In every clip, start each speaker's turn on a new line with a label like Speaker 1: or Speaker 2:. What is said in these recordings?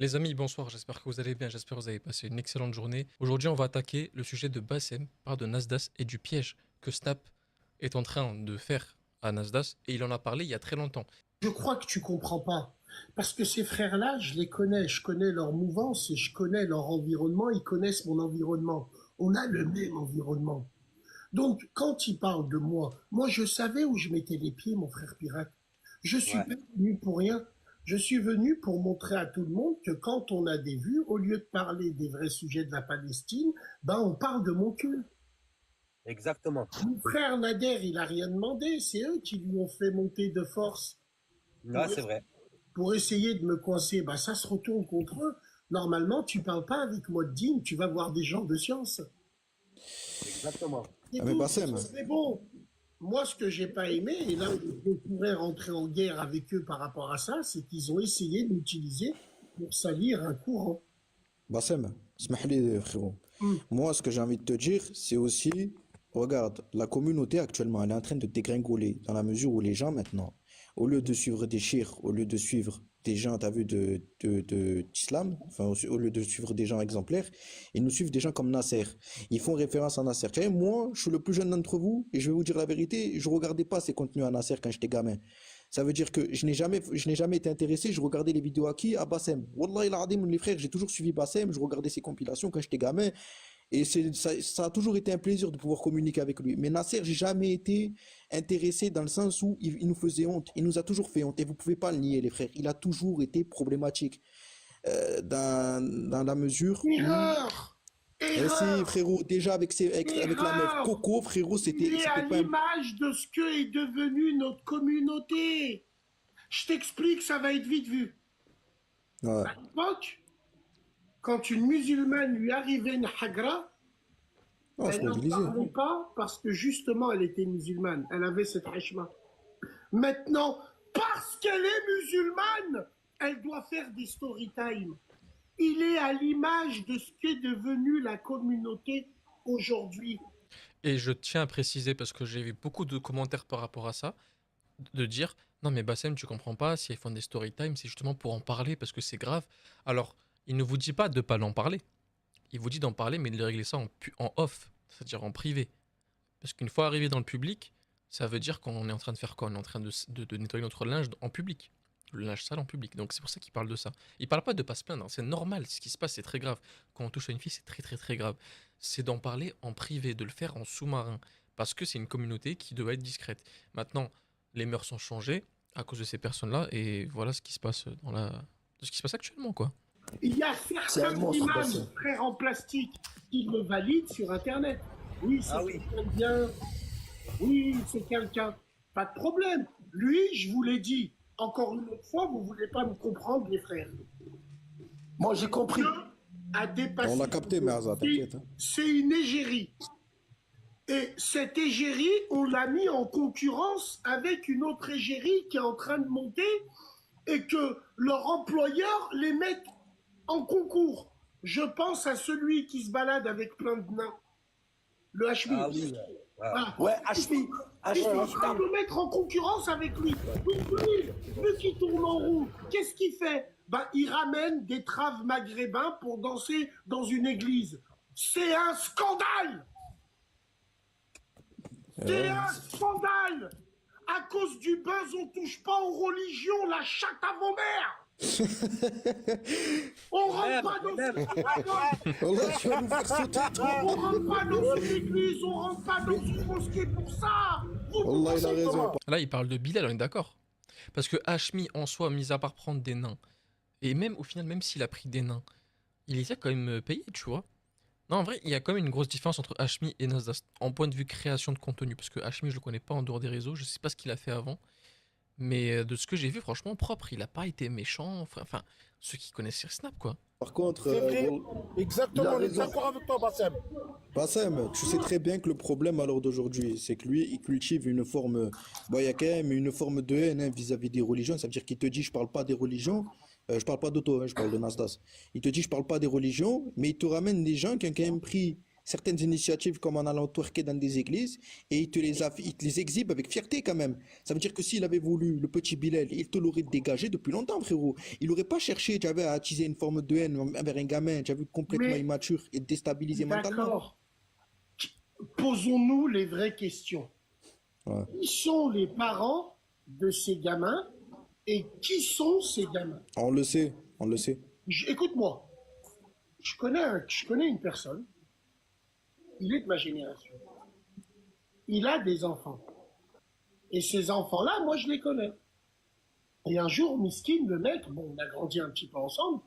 Speaker 1: Les amis, bonsoir, j'espère que vous allez bien, j'espère que vous avez passé une excellente journée. Aujourd'hui, on va attaquer le sujet de Bassem par de Nasdaq et du piège que Snap est en train de faire à Nasdaq, et il en a parlé il y a très longtemps.
Speaker 2: Je crois que tu comprends pas. Parce que ces frères-là, je les connais. Je connais leur mouvance et je connais leur environnement. Ils connaissent mon environnement. On a le même environnement. Donc, quand ils parlent de moi, je savais où je mettais les pieds, mon frère pirate. Je suis
Speaker 3: Ouais,
Speaker 2: pas venu pour rien. Je suis venu pour montrer à tout le monde que quand on a des vues, au lieu de parler des vrais sujets de la Palestine, ben, on parle de mon cul.
Speaker 3: exactement.
Speaker 2: Mon frère Nader, il a rien demandé. C'est eux qui lui ont fait monter de force pour
Speaker 3: Là, c'est vrai.
Speaker 2: pour essayer de me coincer, bah ça se retourne contre eux. Normalement, tu parles pas avec moi de digne, tu vas voir des gens de science.
Speaker 3: Exactement.
Speaker 2: C'est
Speaker 4: Ah mais
Speaker 2: tout.
Speaker 4: Bassem,
Speaker 2: Mais bon, moi, ce que j'ai pas aimé, et là où je pourrais rentrer en guerre avec eux par rapport à ça, c'est qu'ils ont essayé de m'utiliser pour salir un courant.
Speaker 4: Bassem, اسمح لي frérot.
Speaker 2: Hum.
Speaker 4: Moi, ce que j'ai envie de te dire, c'est aussi, regarde, la communauté actuellement, elle est en train de dégringoler dans la mesure où les gens maintenant, au lieu de suivre des chirs, au lieu de suivre des gens, t'as vu, d'islam, enfin, au lieu de suivre des gens exemplaires, ils nous suivent des gens comme Nasser. Ils font référence à Nasser. Tu sais, moi, je suis le plus jeune d'entre vous, et je vais vous dire la vérité, je regardais pas ces contenus à Nasser quand j'étais gamin. Ça veut dire que je n'ai jamais été intéressé. Je regardais les vidéos à qui? À Bassem. Wallah, il a les frères, j'ai toujours suivi Bassem. Je regardais ses compilations quand j'étais gamin. Et ça a toujours été un plaisir de pouvoir communiquer avec lui. Mais Nasser, j'ai jamais été intéressé dans le sens où il nous faisait honte. Il nous a toujours fait honte. Et vous pouvez pas le nier, les frères. Il a toujours été problématique. Dans la mesure où,
Speaker 2: Erreur!
Speaker 4: si,
Speaker 2: Erreur!
Speaker 4: frérot, déjà avec la meuf
Speaker 2: Erreur!
Speaker 4: Coco, frérot,
Speaker 2: Il est à
Speaker 4: c'était pas un...
Speaker 2: l'image de ce que est devenu notre communauté. Je t'explique, ça va être vite vu.
Speaker 4: Ouais.
Speaker 2: À l'époque, quand une musulmane lui arrivait une hagra,
Speaker 4: Non, c'est
Speaker 2: elle n'en
Speaker 4: mobilisé.
Speaker 2: parlait pas parce que justement elle était musulmane. Elle avait cette hashma. Maintenant, parce qu'elle est musulmane, elle doit faire des story time. Il est à l'image de ce qu'est devenue la communauté aujourd'hui.
Speaker 1: Et je tiens à préciser, parce que j'ai vu beaucoup de commentaires par rapport à ça, de dire non mais Bassem, tu comprends pas, si ils font des story time, c'est justement pour en parler parce que c'est grave. Alors, il ne vous dit pas de pas l'en parler, il vous dit d'en parler, mais de régler ça en off, c'est-à-dire en privé. Parce qu'une fois arrivé dans le public, ça veut dire qu'on est en train de faire quoi? On est en train de nettoyer notre linge en public. Le linge sale en public. Donc c'est pour ça qu'il parle de ça. Il parle pas de pas se plaindre, hein. C'est normal, ce qui se passe, c'est très grave. Quand on touche à une fille, c'est très très très grave. C'est d'en parler en privé, de le faire en sous-marin. Parce que c'est une communauté qui doit être discrète. Maintenant, les mœurs ont changé à cause de ces personnes-là, et voilà ce qui se passe ce qui se passe actuellement, quoi.
Speaker 2: Il y a
Speaker 4: C'est un
Speaker 2: certains
Speaker 4: monstre,
Speaker 2: imams,
Speaker 4: Bassem.
Speaker 2: frères en plastique, qui le valident sur Internet. Oui, c'est
Speaker 3: Ah oui.
Speaker 2: quelqu'un de bien. Oui, c'est quelqu'un. Pas de problème. Lui, je vous l'ai dit, encore une autre fois, vous voulez pas me comprendre, les frères.
Speaker 5: Moi, j'ai compris.
Speaker 2: A dépassé.
Speaker 4: On l'a capté, Merza, t'inquiète. Hein.
Speaker 2: C'est une égérie. Et cette égérie, on l'a mis en concurrence avec une autre égérie qui est en train de monter et que leur employeur les met en concours. Je pense à celui qui se balade avec plein de nains, le Hashmi.
Speaker 3: Ah oui. Ouais.
Speaker 2: Voilà.
Speaker 5: Ouais, Hashmi.
Speaker 2: Ils sont en
Speaker 5: Hashmi.
Speaker 2: train de le mettre en concurrence avec lui. Donc lui, vu qu'il tourne en roue, qu'est-ce qu'il fait? Ben, il ramène des traves maghrébins pour danser dans une église. C'est un scandale! C'est un scandale! À cause du buzz, on touche pas aux religions, la chatte à vos mères! On rentre pas dans
Speaker 3: Même.
Speaker 4: Wallah, tu vas nous faire sauter, toi.
Speaker 2: on rentre pas dans une église, on rentre pas dans une mosquée pour ça! Vous
Speaker 4: Wallah, il a
Speaker 2: pensez
Speaker 4: raison.
Speaker 2: comment?
Speaker 1: Là, il parle de Bilal, on est d'accord. Parce que Hashmi, en soi, mis à part prendre des nains, et même au final, même s'il a pris des nains, il les a quand même payés, tu vois. Non, en vrai, il y a quand même une grosse différence entre Hashmi et Nasdaq en point de vue création de contenu. Parce que Hashmi, je le connais pas en dehors des réseaux, je sais pas ce qu'il a fait avant. Mais de ce que j'ai vu, franchement, propre. Il a pas été méchant. Enfin, ceux qui connaissent sur Snap, quoi.
Speaker 4: Par contre,
Speaker 5: C'est vrai.
Speaker 4: il
Speaker 5: Exactement,
Speaker 4: a
Speaker 5: on est
Speaker 4: raison.
Speaker 5: d'accord avec toi, Bassem.
Speaker 4: Bassem, tu sais très bien que le problème à l'heure d'aujourd'hui, c'est que lui, il cultive une forme, bon, il y a quand même une forme de haine hein, vis-à-vis des religions. Ça veut dire qu'il te dit, je parle pas des religions, je parle pas d'auto, hein, je parle de Nasdaq. Il te dit, je parle pas des religions, mais il te ramène des gens qui ont quand même pris certaines initiatives comme en allant twerker dans des églises et il te les exhibe avec fierté quand même. Ça veut dire que s'il avait voulu, le petit Bilal, il te l'aurait dégagé depuis longtemps, frérot. Il n'aurait pas cherché, tu avais, à attiser une forme de haine envers un gamin, tu as vu, complètement
Speaker 2: Mais
Speaker 4: immature et déstabilisé mentalement.
Speaker 2: d'accord, posons-nous les vraies questions.
Speaker 4: Ouais.
Speaker 2: Qui sont les parents de ces gamins et qui sont ces gamins?
Speaker 4: On le sait, on le sait.
Speaker 2: Écoute-moi, je connais une personne, il est de ma génération. Il a des enfants. Et ces enfants-là, moi, je les connais. Et un jour, Miskin, le mec, bon, on a grandi un petit peu ensemble,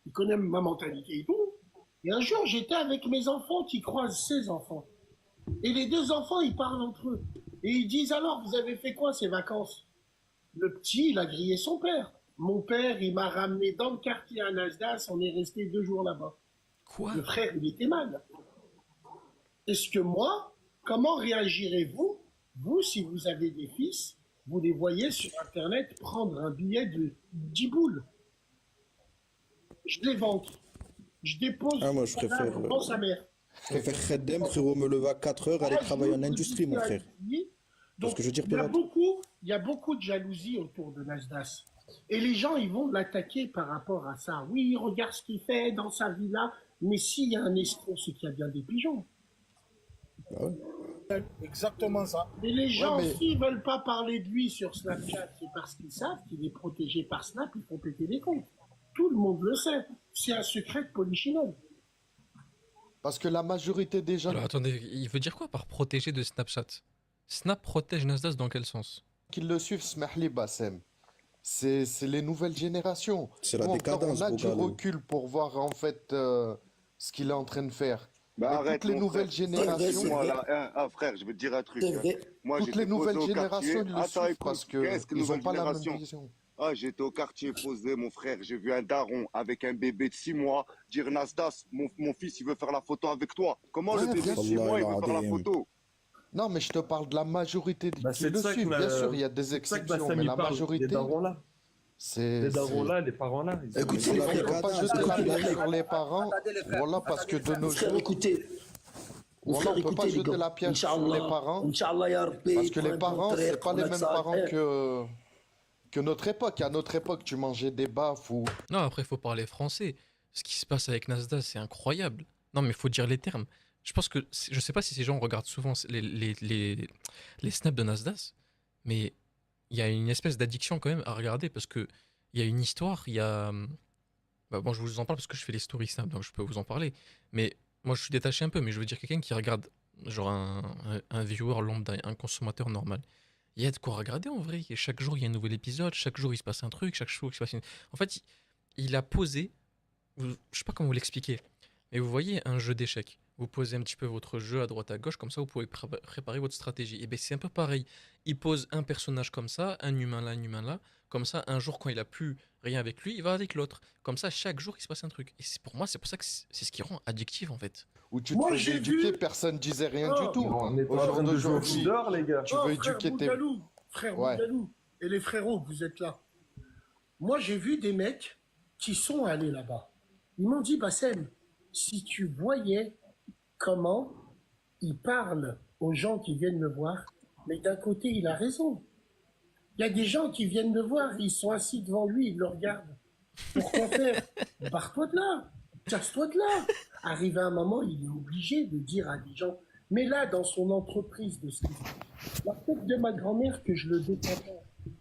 Speaker 2: il connaît ma mentalité et tout. Et un jour, j'étais avec mes enfants qui croisent ses enfants. Et les deux enfants, ils parlent entre eux. Et ils disent, alors, vous avez fait quoi ces vacances? Le petit, il a grillé son père. Mon père, il m'a ramené dans le quartier à Nasdas, on est resté 2 jours là-bas.
Speaker 1: Quoi?
Speaker 2: Le frère, il était mal. Est-ce que moi, comment réagirez-vous, vous, si vous avez des fils, vous les voyez sur Internet prendre un billet de 10 boules? Je les vends. Je dépose
Speaker 4: Ah, moi, je préfère,
Speaker 2: dans sa mère.
Speaker 4: je préfère Khaddem, frérot, me lever à 4 heures, aller travailler en industrie, mon frère. Tu vois ce
Speaker 2: Donc,
Speaker 4: que je veux dire,
Speaker 2: il y a
Speaker 4: pirate?
Speaker 2: il y a beaucoup de jalousie autour de Nasdaq. Et les gens, ils vont l'attaquer par rapport à ça. Oui, regarde ce qu'il fait dans sa villa. Mais s'il y a un escroc, c'est qu'il y a bien des pigeons.
Speaker 4: Ah ouais.
Speaker 5: Exactement ça.
Speaker 2: Et les gens,
Speaker 6: mais-
Speaker 2: s'ils veulent pas parler de lui sur Snapchat, c'est parce qu'ils savent qu'il est protégé par Snap, ils font péter les comptes. Tout le monde le sait. C'est un secret de Polichinelle.
Speaker 6: Parce que la majorité des gens
Speaker 1: Alors attendez, il veut dire quoi par protéger de Snapchat? Snap protège Nasdaq dans quel sens?
Speaker 6: qui le suivent, Smahli Bassem, c'est les nouvelles générations.
Speaker 4: C'est la
Speaker 6: Nous,
Speaker 4: décadence,
Speaker 6: on a du
Speaker 4: Bougalo.
Speaker 6: recul pour voir en fait ce qu'il est en train de faire.
Speaker 7: Bah
Speaker 6: Mais
Speaker 7: arrête,
Speaker 6: toutes les
Speaker 7: mon
Speaker 6: nouvelles
Speaker 7: frère.
Speaker 6: générations,
Speaker 7: Moi là, frère, je vais te dire un truc.
Speaker 5: C'est vrai.
Speaker 7: Moi,
Speaker 6: toutes
Speaker 7: j'étais
Speaker 6: les nouvelles
Speaker 7: posé au quartier.
Speaker 6: générations, ils le
Speaker 7: Attends,
Speaker 6: suivent
Speaker 7: écoute,
Speaker 6: parce
Speaker 7: qu'est-ce que
Speaker 6: qu'ils n'ont
Speaker 7: nouvelle
Speaker 6: pas la même
Speaker 7: génération?
Speaker 6: vision.
Speaker 7: Ah, j'étais au quartier posé, mon frère. J'ai vu un daron avec un bébé de 6 mois dire Nasdas, mon fils, il veut faire la photo avec toi. Comment
Speaker 6: Ouais,
Speaker 7: le bébé
Speaker 6: bien
Speaker 7: de 6
Speaker 4: sûr.
Speaker 7: mois, il veut faire la
Speaker 4: Allah
Speaker 7: photo?
Speaker 6: Non, mais je te parle de la majorité
Speaker 8: Bah,
Speaker 6: qui
Speaker 8: c'est
Speaker 6: le
Speaker 8: de ça
Speaker 6: suivent.
Speaker 8: que
Speaker 6: Bien sûr, il y a des
Speaker 8: c'est de ça que
Speaker 6: exceptions,
Speaker 8: Bassem
Speaker 6: mais
Speaker 8: il
Speaker 6: la
Speaker 8: parle. Les
Speaker 6: majorité,
Speaker 8: darons-là.
Speaker 6: c'est...
Speaker 8: Les darons-là, les parents-là. ils sont-
Speaker 5: Écoute,
Speaker 4: C'est la
Speaker 6: Il ne faut pas
Speaker 4: décadence,
Speaker 6: jeter
Speaker 4: c'est
Speaker 6: la
Speaker 4: la
Speaker 6: pierre
Speaker 4: décadence.
Speaker 6: sur les parents, voilà, parce que de nos
Speaker 5: Frère,
Speaker 6: jours,
Speaker 5: écoutez.
Speaker 6: voilà, on ne peut pas
Speaker 5: les
Speaker 6: jeter
Speaker 5: gars.
Speaker 6: la pierre sur les
Speaker 5: Inch'Allah.
Speaker 6: parents,
Speaker 5: Inch'Allah, ya Rabbi,
Speaker 6: parce que les
Speaker 5: prends un
Speaker 6: parents,
Speaker 5: contraire,
Speaker 6: c'est pas
Speaker 5: prends
Speaker 6: les
Speaker 5: la
Speaker 6: mêmes
Speaker 5: salle.
Speaker 6: parents que notre époque. À notre époque, tu mangeais des baffes ou...
Speaker 1: Non, après, il faut parler français. Ce qui se passe avec Nasdaq, c'est incroyable. Non, mais il faut dire les termes. Je pense que, je sais pas si ces gens regardent souvent les snaps de Nasdaq, mais il y a une espèce d'addiction quand même à regarder parce que il y a une histoire, il y a. Bah, bon, je vous en parle parce que je fais les stories snap, donc je peux vous en parler. Mais moi, je suis détaché un peu, mais je veux dire quelqu'un qui regarde, genre un viewer lambda, un consommateur normal. Il y a de quoi regarder en vrai. Et chaque jour, il y a un nouvel épisode, chaque jour, il se passe un truc, chaque jour, il se passe une. En fait, il a posé. Je sais pas comment vous l'expliquer, mais vous voyez un jeu d'échecs. Vous posez un petit peu votre jeu à droite à gauche, comme ça vous pouvez préparer votre stratégie. Et bien c'est un peu pareil. Il pose un personnage comme ça, un humain là, un humain là. Comme ça, un jour quand il a plus rien avec lui, il va avec l'autre. Comme ça, chaque jour il se passe un truc. Et pour moi, c'est pour ça que c'est ce qui rend addictif en fait.
Speaker 6: Où tu
Speaker 2: Moi,
Speaker 6: te
Speaker 2: j'ai
Speaker 6: faisais éduquer,
Speaker 2: vu-
Speaker 6: personne disait rien
Speaker 2: Oh.
Speaker 6: du tout.
Speaker 8: On est
Speaker 6: Au
Speaker 8: en
Speaker 6: jour
Speaker 8: train de jouer au
Speaker 6: d'aujourd'hui,
Speaker 8: foot dehors, les gars.
Speaker 6: tu veux
Speaker 2: frère
Speaker 6: éduquer tes...
Speaker 2: Bougalou, frère
Speaker 6: Ouais.
Speaker 2: Bougalou, et les frérots, vous êtes là. Moi, j'ai vu des mecs qui sont allés là-bas. Ils m'ont dit, Bassem, si tu voyais comment il parle aux gens qui viennent me voir, mais d'un côté, il a raison. Il y a des gens qui viennent me voir, ils sont assis devant lui, ils le regardent. Pourquoi faire? Barre-toi de là, casse-toi de là. Arrivé à un moment, il est obligé de dire à des gens, mais là, dans son entreprise de ce qu'il fait, la tête de ma grand-mère que je le défends pas.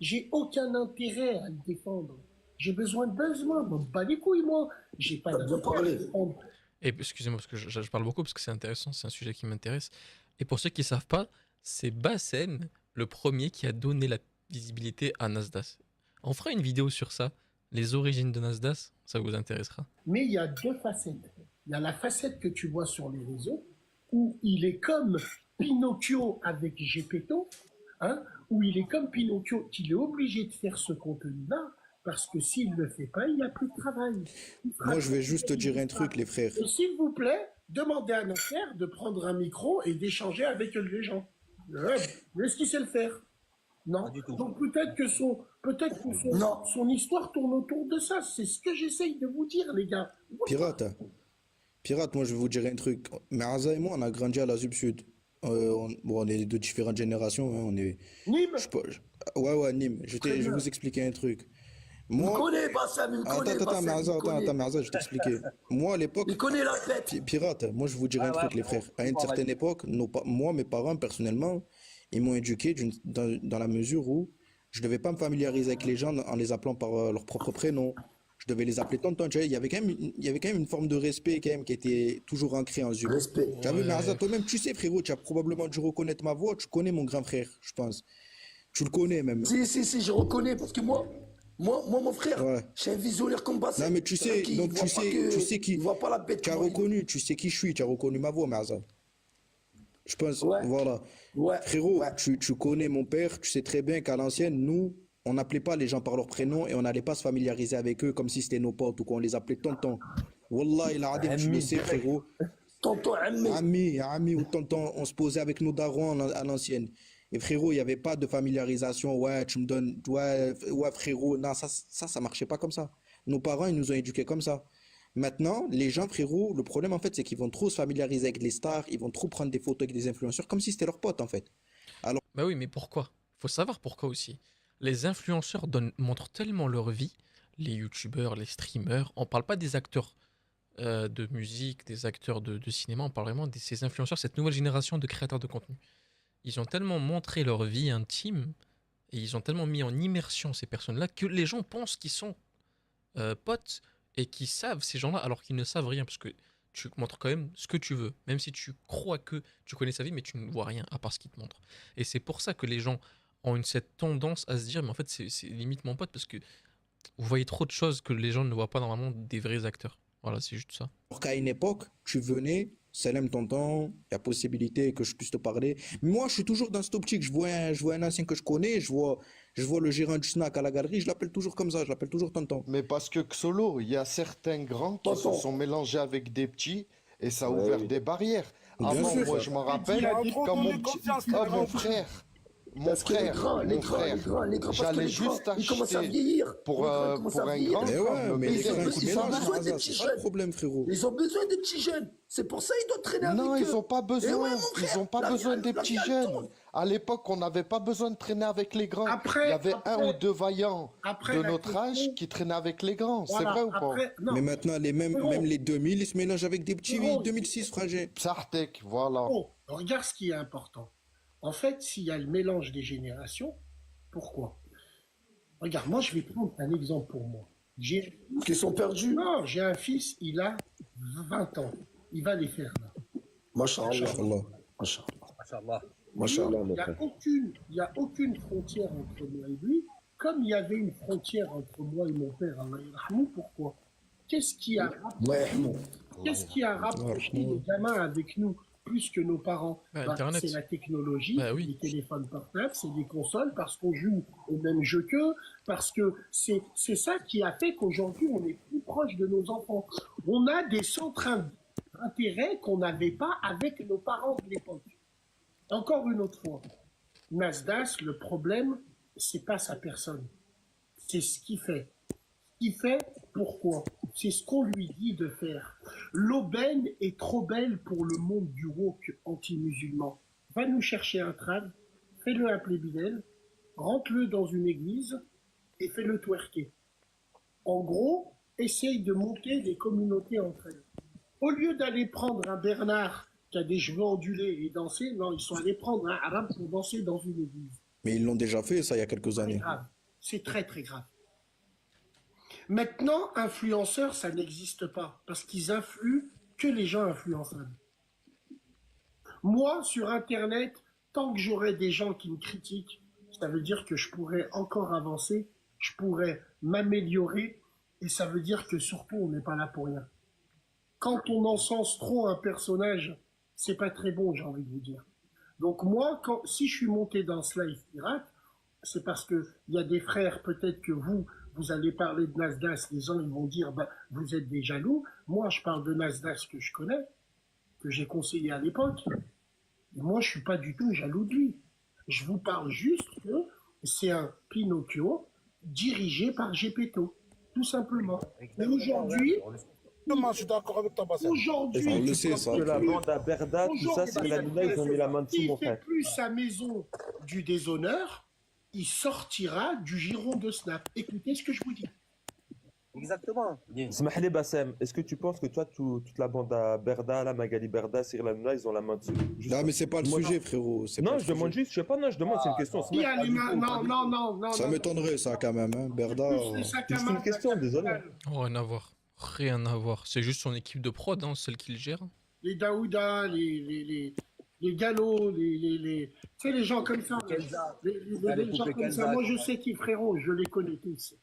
Speaker 2: J'ai aucun intérêt à le défendre. J'ai besoin de besoin, m'en bats les couilles, moi. J'ai pas
Speaker 5: T'as bien
Speaker 2: d'intérêt à
Speaker 5: parlé.
Speaker 2: le défendre.
Speaker 1: Et excusez-moi parce que je parle beaucoup parce que c'est intéressant, c'est un sujet qui m'intéresse. Et pour ceux qui ne savent pas, c'est Bassem le premier qui a donné la visibilité à Nasdaq. On fera une vidéo sur ça, les origines de Nasdaq, ça vous intéressera.
Speaker 2: Mais il y a deux facettes. Il y a la facette que tu vois sur les réseaux, où il est comme Pinocchio avec Gepetto, hein, où il est comme Pinocchio, qu'il est obligé de faire ce contenu-là, parce que s'il ne le fait pas, il n'y a plus de travail.
Speaker 4: Moi, je vais juste te dire un truc, les frères.
Speaker 2: Et s'il vous plaît, demandez à Nasser de prendre un micro et d'échanger avec les gens. Est-ce qu'il sait le faire? Non.
Speaker 3: Pas du tout.
Speaker 2: Donc peut-être que
Speaker 5: Non.
Speaker 2: son histoire tourne autour de ça. C'est ce que j'essaye de vous dire, les gars.
Speaker 4: Pirate, Pirate, moi je vais vous dire un truc. Mais Aza et moi, on a grandi à la Sub Sud. Bon, on est de différentes générations, hein, on est.
Speaker 2: Nîmes,
Speaker 4: Je sais pas, ouais, ouais, Nîmes.
Speaker 2: très
Speaker 4: Je vais
Speaker 2: bien.
Speaker 4: vous expliquer un truc.
Speaker 5: Il me
Speaker 4: Moi,
Speaker 5: connaît, Bassem, il me
Speaker 4: attends,
Speaker 5: connaît,
Speaker 4: attends,
Speaker 5: Bassem, il me connaît.
Speaker 4: Mais Aza, je vais t'expliquer. Moi, à l'époque,
Speaker 5: Il connaît la tête.
Speaker 4: Pirate, moi je vais vous dire un truc, les frères. À une certaine époque, moi, mes parents, personnellement, ils m'ont éduqué dans la mesure où je devais pas me familiariser avec les gens en les appelant par leur propre prénom. Je devais les appeler tonton. Tu vois, il y avait quand même une forme de respect quand même qui était toujours ancrée en Zul.
Speaker 5: Respect.
Speaker 4: Tu as vu, mais Aza,
Speaker 1: Ouais.
Speaker 4: toi-même, tu sais, frérot, tu as probablement dû reconnaître ma voix. Tu connais mon grand frère, je pense. Tu le connais même.
Speaker 5: Si, je reconnais, parce que moi, mon frère,
Speaker 4: Ouais.
Speaker 5: je suis un visionnaire comme Bassem.
Speaker 4: Non, mais tu sais,
Speaker 5: Qui
Speaker 4: donc
Speaker 5: voit pas
Speaker 4: tu sais
Speaker 5: il voit pas la bête.
Speaker 4: tu as
Speaker 5: Moi, il-
Speaker 4: reconnu, tu sais qui je suis, tu as reconnu ma voix, Maza. Je pense,
Speaker 5: Ouais,
Speaker 4: voilà.
Speaker 5: ouais,
Speaker 4: Frérot,
Speaker 5: ouais.
Speaker 4: tu connais mon père, tu sais très bien qu'à l'ancienne, nous, on n'appelait pas les gens par leur prénom et on n'allait pas se familiariser avec eux comme si c'était nos potes ou qu'on les appelait tonton. Wallah, il a tu le sais, frérot.
Speaker 5: Tonton Ammi.
Speaker 4: Ami ou tonton, on se posait avec nos darons à l'ancienne. Et frérot, il n'y avait pas de familiarisation. Ouais, tu me donnes. Ouais, frérot. Non, ça marchait pas comme ça. Nos parents, ils nous ont éduqués comme ça. Maintenant, les gens, frérot, le problème, en fait, c'est qu'ils vont trop se familiariser avec les stars. Ils vont trop prendre des photos avec des influenceurs comme si c'était leurs potes, en fait. Alors,
Speaker 1: Bah oui, mais pourquoi? Faut savoir pourquoi aussi. Les influenceurs montrent tellement leur vie, les youtubeurs, les streamers, on parle pas des acteurs de musique, des acteurs de cinéma, on parle vraiment de ces influenceurs, cette nouvelle génération de créateurs de contenu. Ils ont tellement montré leur vie intime et ils ont tellement mis en immersion ces personnes-là que les gens pensent qu'ils sont potes et qu'ils savent ces gens-là alors qu'ils ne savent rien parce que tu montres quand même ce que tu veux, même si tu crois que tu connais sa vie, mais tu ne vois rien à part ce qu'il te montre. Et c'est pour ça que les gens ont cette tendance à se dire, mais en fait, c'est limite mon pote parce que vous voyez trop de choses que les gens ne voient pas normalement des vrais acteurs. Voilà, c'est juste ça.
Speaker 4: qu'à une époque, tu venais, Salam tonton, il y a possibilité que je puisse te parler. Moi, je suis toujours dans cette optique. Je vois un ancien que je connais, je vois le gérant du snack à la galerie, je l'appelle toujours comme ça, je l'appelle toujours tonton.
Speaker 6: Mais parce que Xolo, il y a certains grands qui se
Speaker 5: Tonton.
Speaker 6: sont mélangés avec des petits et ça a
Speaker 5: Ouais,
Speaker 6: ouvert
Speaker 5: oui.
Speaker 6: des barrières.
Speaker 4: Bien
Speaker 6: Avant,
Speaker 4: sûr.
Speaker 6: moi, je m'en rappelle,
Speaker 2: Il a trop
Speaker 6: quand
Speaker 2: donné
Speaker 6: mon petit...
Speaker 2: confiance,
Speaker 6: Ah,
Speaker 2: il a
Speaker 6: mon
Speaker 2: trop-
Speaker 6: frère,
Speaker 5: Parce que les grands, parce que
Speaker 6: j'allais
Speaker 5: les grands,
Speaker 6: juste
Speaker 5: ils commencent à
Speaker 6: acheter
Speaker 5: vieillir.
Speaker 6: pour,
Speaker 5: Les grands, ils commencent
Speaker 6: pour
Speaker 5: à
Speaker 6: un
Speaker 5: vieillir.
Speaker 6: grand
Speaker 4: Mais ouais, mais les
Speaker 5: ils ont
Speaker 4: frères,
Speaker 5: besoin-
Speaker 4: ils
Speaker 5: ils ont
Speaker 4: mélangent,
Speaker 5: besoin des
Speaker 4: Mazas,
Speaker 5: petits
Speaker 4: c'est pas de
Speaker 5: jeunes.
Speaker 4: problème, frérot.
Speaker 5: Ils ont besoin des petits jeunes. C'est pour ça qu'ils doivent traîner
Speaker 6: Non,
Speaker 5: avec
Speaker 6: ils
Speaker 5: eux.
Speaker 6: n'ont pas
Speaker 5: Et ouais,
Speaker 6: besoin.
Speaker 5: mon frère,
Speaker 6: Ils n'ont pas
Speaker 5: la
Speaker 6: besoin
Speaker 5: vie,
Speaker 6: des
Speaker 5: la
Speaker 6: petits
Speaker 5: vie, elle
Speaker 6: jeunes.
Speaker 5: tourne.
Speaker 6: À l'époque, on n'avait pas besoin de traîner avec les grands. Il y
Speaker 2: Après,
Speaker 6: avait un ou deux vaillants
Speaker 2: après
Speaker 6: de
Speaker 2: la
Speaker 6: notre âge
Speaker 2: question-
Speaker 6: qui traînaient avec les grands. C'est
Speaker 2: voilà,
Speaker 6: vrai ou pas?
Speaker 2: après, non,
Speaker 4: Mais maintenant,
Speaker 2: Frérot.
Speaker 4: même les 2000, ils se mélangent avec des petits
Speaker 2: Frérot,
Speaker 4: 2006, frangin.
Speaker 6: Psartek, voilà.
Speaker 2: oh, regarde ce qui est important. En fait, s'il y a le mélange des générations, pourquoi? Regarde, moi, je vais prendre un exemple pour moi.
Speaker 5: Parce qu'ils sont perdus.
Speaker 2: Non, j'ai un fils, il a 20 ans. Il va les faire là.
Speaker 5: Machallah.
Speaker 4: Allah.
Speaker 5: Machallah.
Speaker 3: Machallah.
Speaker 5: Machallah,
Speaker 2: Il
Speaker 5: mon
Speaker 2: n'y
Speaker 5: frère.
Speaker 2: a aucune frontière entre moi et lui, comme il y avait une frontière entre moi et mon père. Allah yarhamou. Pourquoi? Qu'est-ce qui a
Speaker 5: Ouais,
Speaker 2: Qu'est-ce qui a rapproché les gamins avec nous plus que nos parents?
Speaker 1: Bah,
Speaker 2: Bah,
Speaker 1: Internet.
Speaker 2: c'est la technologie,
Speaker 1: Bah oui.
Speaker 2: les téléphones portables, c'est des consoles, parce qu'on joue au même jeu qu'eux, parce que c'est ça qui a fait qu'aujourd'hui on est plus proche de nos enfants. On a des centres d'intérêt qu'on n'avait pas avec nos parents de l'époque. Encore une autre fois, Nasdaq, le problème, c'est pas sa personne, c'est ce qu'il fait. Ce qu'il fait, pourquoi? C'est ce qu'on lui dit de faire. L'aubaine est trop belle pour le monde du woke anti-musulman. Va nous chercher un trad, fais-le un plébidel, rentre-le dans une église et fais-le twerker. En gros, essaye de monter les communautés entre elles. Au lieu d'aller prendre un Bernard qui a des cheveux ondulés et danser, non, ils sont allés prendre un arabe pour danser dans une église.
Speaker 4: Mais ils l'ont déjà fait, ça, il y a quelques
Speaker 2: C'est
Speaker 4: années.
Speaker 2: grave. C'est très très grave. Maintenant, influenceurs, ça n'existe pas parce qu'ils influent que les gens influençables. Moi, sur Internet, tant que j'aurai des gens qui me critiquent, ça veut dire que je pourrais encore avancer, je pourrais m'améliorer et ça veut dire que surtout, on n'est pas là pour rien. Quand on encense trop un personnage, c'est pas très bon, j'ai envie de vous dire. Donc moi, si je suis monté dans ce live pirate, c'est parce que il y a des frères, peut-être que vous allez parler de Nasdaq, les gens ils vont dire, bah, vous êtes des jaloux. Moi, je parle de Nasdaq que je connais, que j'ai conseillé à l'époque. Et moi, je suis pas du tout jaloux de lui. Je vous parle juste que c'est un Pinocchio dirigé par Gepetto, tout simplement. Et aujourd'hui,
Speaker 5: Exactement, je suis d'accord avec toi, Bassem.
Speaker 2: Aujourd'hui,
Speaker 4: On le
Speaker 2: tu
Speaker 4: sait,
Speaker 2: peux
Speaker 4: ça.
Speaker 2: plus-
Speaker 8: Que la bande à Berda, tout ça,
Speaker 2: Aujourd'hui,
Speaker 8: c'est la Nuna, ils ont mis la main dessus,
Speaker 2: s'il
Speaker 8: mon
Speaker 2: fait
Speaker 8: frère.
Speaker 2: plus sa maison du déshonneur, il sortira du giron de Snap. Écoutez ce que je vous dis.
Speaker 3: Exactement.
Speaker 8: Smahli Bassem, est-ce que tu penses que toi, toute la bande à Berda, la Magali Berda, Cyril Hanouna, ils ont la main dessus? Juste
Speaker 4: Non,
Speaker 8: ça.
Speaker 4: mais c'est pas le
Speaker 8: Moi,
Speaker 4: sujet, frérot. C'est pas
Speaker 8: non,
Speaker 4: le
Speaker 8: je demande
Speaker 4: sujet.
Speaker 8: juste, je sais pas, non, je demande, c'est une question.
Speaker 2: Il y a
Speaker 8: Smah,
Speaker 2: les mains. Non, non, non, non.
Speaker 4: Ça
Speaker 2: non.
Speaker 4: m'étonnerait, ça, quand même, hein. Berda.
Speaker 2: Plus les sacs à
Speaker 8: C'est une
Speaker 2: main,
Speaker 8: question,
Speaker 2: sacs à
Speaker 8: désolé.
Speaker 2: main.
Speaker 1: Oh, rien à voir. Rien à voir. C'est juste son équipe de prod, hein, celle qui le gère.
Speaker 2: Les Daouda, les Gallo, tu sais, les gens comme ça.
Speaker 3: Kenza.
Speaker 2: Les gens comme ça. Moi, je sais qui, frérot, je les connais tous.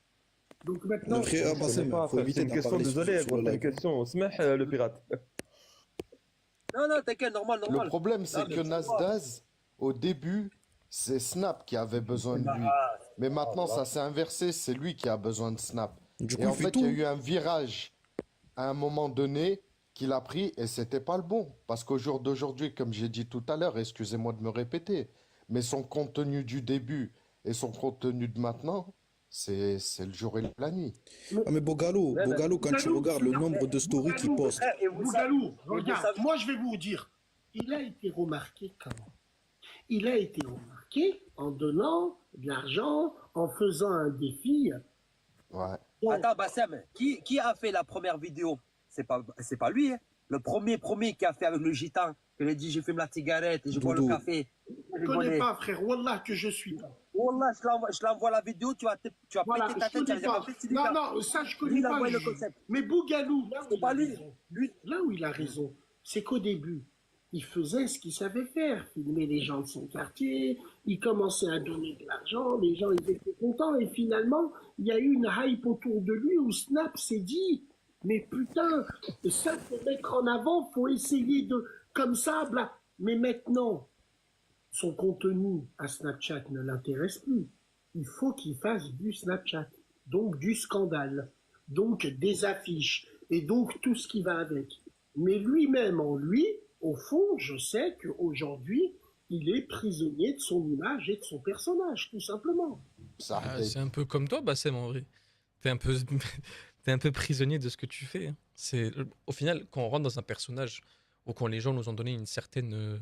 Speaker 2: Donc maintenant,
Speaker 4: Le frère,
Speaker 8: Je
Speaker 4: Bassem,
Speaker 8: connais pas,
Speaker 4: faut
Speaker 8: frère,
Speaker 4: éviter
Speaker 8: c'est une
Speaker 4: d'en
Speaker 8: question,
Speaker 4: parler
Speaker 8: désolé,
Speaker 4: sur
Speaker 8: gros,
Speaker 4: le
Speaker 8: c'est une
Speaker 4: live.
Speaker 8: question. Smah, le pirate.
Speaker 3: Non, non, t'inquiète, normal,
Speaker 6: Le
Speaker 3: normal.
Speaker 6: problème, c'est
Speaker 3: Non, mais
Speaker 6: que
Speaker 3: tu
Speaker 6: Nasdaq, au début, c'est Snap qui avait besoin de lui.
Speaker 3: Ah,
Speaker 6: Mais maintenant, ça s'est inversé, c'est lui qui a besoin de Snap.
Speaker 4: Du coup,
Speaker 6: Et en
Speaker 4: il fait
Speaker 6: fait, il y a
Speaker 4: tout.
Speaker 6: eu un virage à un moment donné qu'il a pris et c'était pas le bon. Parce qu'au jour d'aujourd'hui, comme j'ai dit tout à l'heure, excusez-moi de me répéter, mais son contenu du début et son contenu de maintenant, c'est le jour et la nuit.
Speaker 4: Ah, mais Bogalo, quand tu
Speaker 2: Bogalo,
Speaker 4: regardes le nombre de stories qu'il
Speaker 2: Bogalo,
Speaker 4: poste,
Speaker 3: frère, et vous savez,
Speaker 2: Bougalou,
Speaker 3: et vous
Speaker 2: regarde,
Speaker 3: savez-
Speaker 2: moi je vais vous dire, il a été remarqué comment? Il a été remarqué en donnant de l'argent, en faisant un défi.
Speaker 6: Ouais.
Speaker 2: Donc,
Speaker 3: Attends, Bassem, qui a fait la première vidéo? C'est pas lui, hein. Le premier qui a fait avec le gitan, il a dit je fume la cigarette et je bois le
Speaker 4: Doudou.
Speaker 3: café.
Speaker 2: je ne connais pas, frère, Wallah, que je suis pas.
Speaker 3: Wallah, je l'envoie la vidéo, tu vas
Speaker 2: Voilà,
Speaker 3: péter ta
Speaker 2: je
Speaker 3: tête, tu
Speaker 2: connais
Speaker 3: vas
Speaker 2: pas.
Speaker 3: jamais fait, c'est lui
Speaker 2: Non,
Speaker 3: qui a-
Speaker 2: non, ça je
Speaker 3: Lui,
Speaker 2: connais
Speaker 3: il a
Speaker 2: pas.
Speaker 3: envoyé le concept.
Speaker 2: Mais Bougalou, là où
Speaker 3: C'est
Speaker 2: il
Speaker 3: pas
Speaker 2: a
Speaker 3: lui.
Speaker 2: raison,
Speaker 3: Lui,
Speaker 2: là où il a raison, c'est qu'au début, il faisait ce qu'il savait faire, filmer les gens de son quartier, il commençait à donner de l'argent, les gens ils étaient contents, et finalement, il y a eu une hype autour de lui où Snap s'est dit, mais putain, ça faut mettre en avant, faut essayer de, comme ça, bla. Mais maintenant, son contenu à Snapchat ne l'intéresse plus. Il faut qu'il fasse du Snapchat, donc du scandale, donc des affiches, et donc tout ce qui va avec. Mais lui-même en lui, au fond, je sais qu'aujourd'hui, il est prisonnier de son image et de son personnage, tout simplement.
Speaker 6: Ça
Speaker 1: Ah,
Speaker 6: arrête.
Speaker 1: c'est un peu comme toi, Bassem, en vrai. T'es un peu, t'es un peu prisonnier de ce que tu fais, hein. Au final, quand on rentre dans un personnage ou quand les gens nous ont donné une certaine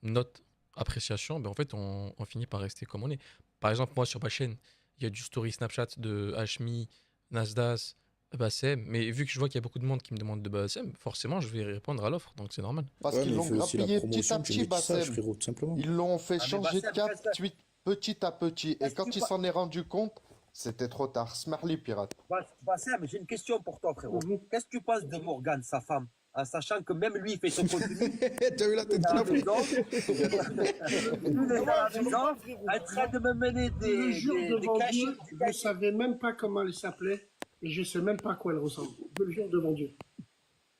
Speaker 1: note, appréciation, ben en fait, on finit par rester comme on est. Par exemple, moi, sur ma chaîne, il y a du story Snapchat de Hashmi, Nasdaq, Bassem. Mais vu que je vois qu'il y a beaucoup de monde qui me demande de Bassem, forcément, je vais répondre à l'offre, donc c'est normal.
Speaker 6: Parce
Speaker 4: Ouais,
Speaker 6: qu'ils
Speaker 4: mais il
Speaker 6: l'ont
Speaker 4: fait aussi la
Speaker 6: grappillé petit à
Speaker 4: promotion du
Speaker 6: petit,
Speaker 4: métissage,
Speaker 6: Bassem.
Speaker 4: frérot, tout simplement.
Speaker 6: Ils l'ont fait
Speaker 3: Ah, mais
Speaker 6: changer de
Speaker 3: Bassem,
Speaker 6: cap
Speaker 3: reste-
Speaker 6: petit à petit. Et
Speaker 3: Est-ce
Speaker 6: quand
Speaker 3: que
Speaker 6: il
Speaker 3: pas-
Speaker 6: s'en est rendu compte, c'était trop tard. Smarly pirate.
Speaker 3: Bassem, j'ai une question pour toi, frérot.
Speaker 2: Mhm.
Speaker 3: Qu'est-ce que tu penses de Morgane, sa femme, en sachant que même lui, il fait son contenu
Speaker 4: T'as vu la tête
Speaker 3: à
Speaker 4: qu'il
Speaker 3: la
Speaker 4: a pris?
Speaker 3: maison, lui, il est à la maison, en train de me mener
Speaker 2: Je le jure
Speaker 3: des
Speaker 2: devant
Speaker 3: cachets.
Speaker 2: Dieu, je ne savais même pas comment elle s'appelait, et je ne sais même pas à quoi elle ressemble. Je le jure devant Dieu.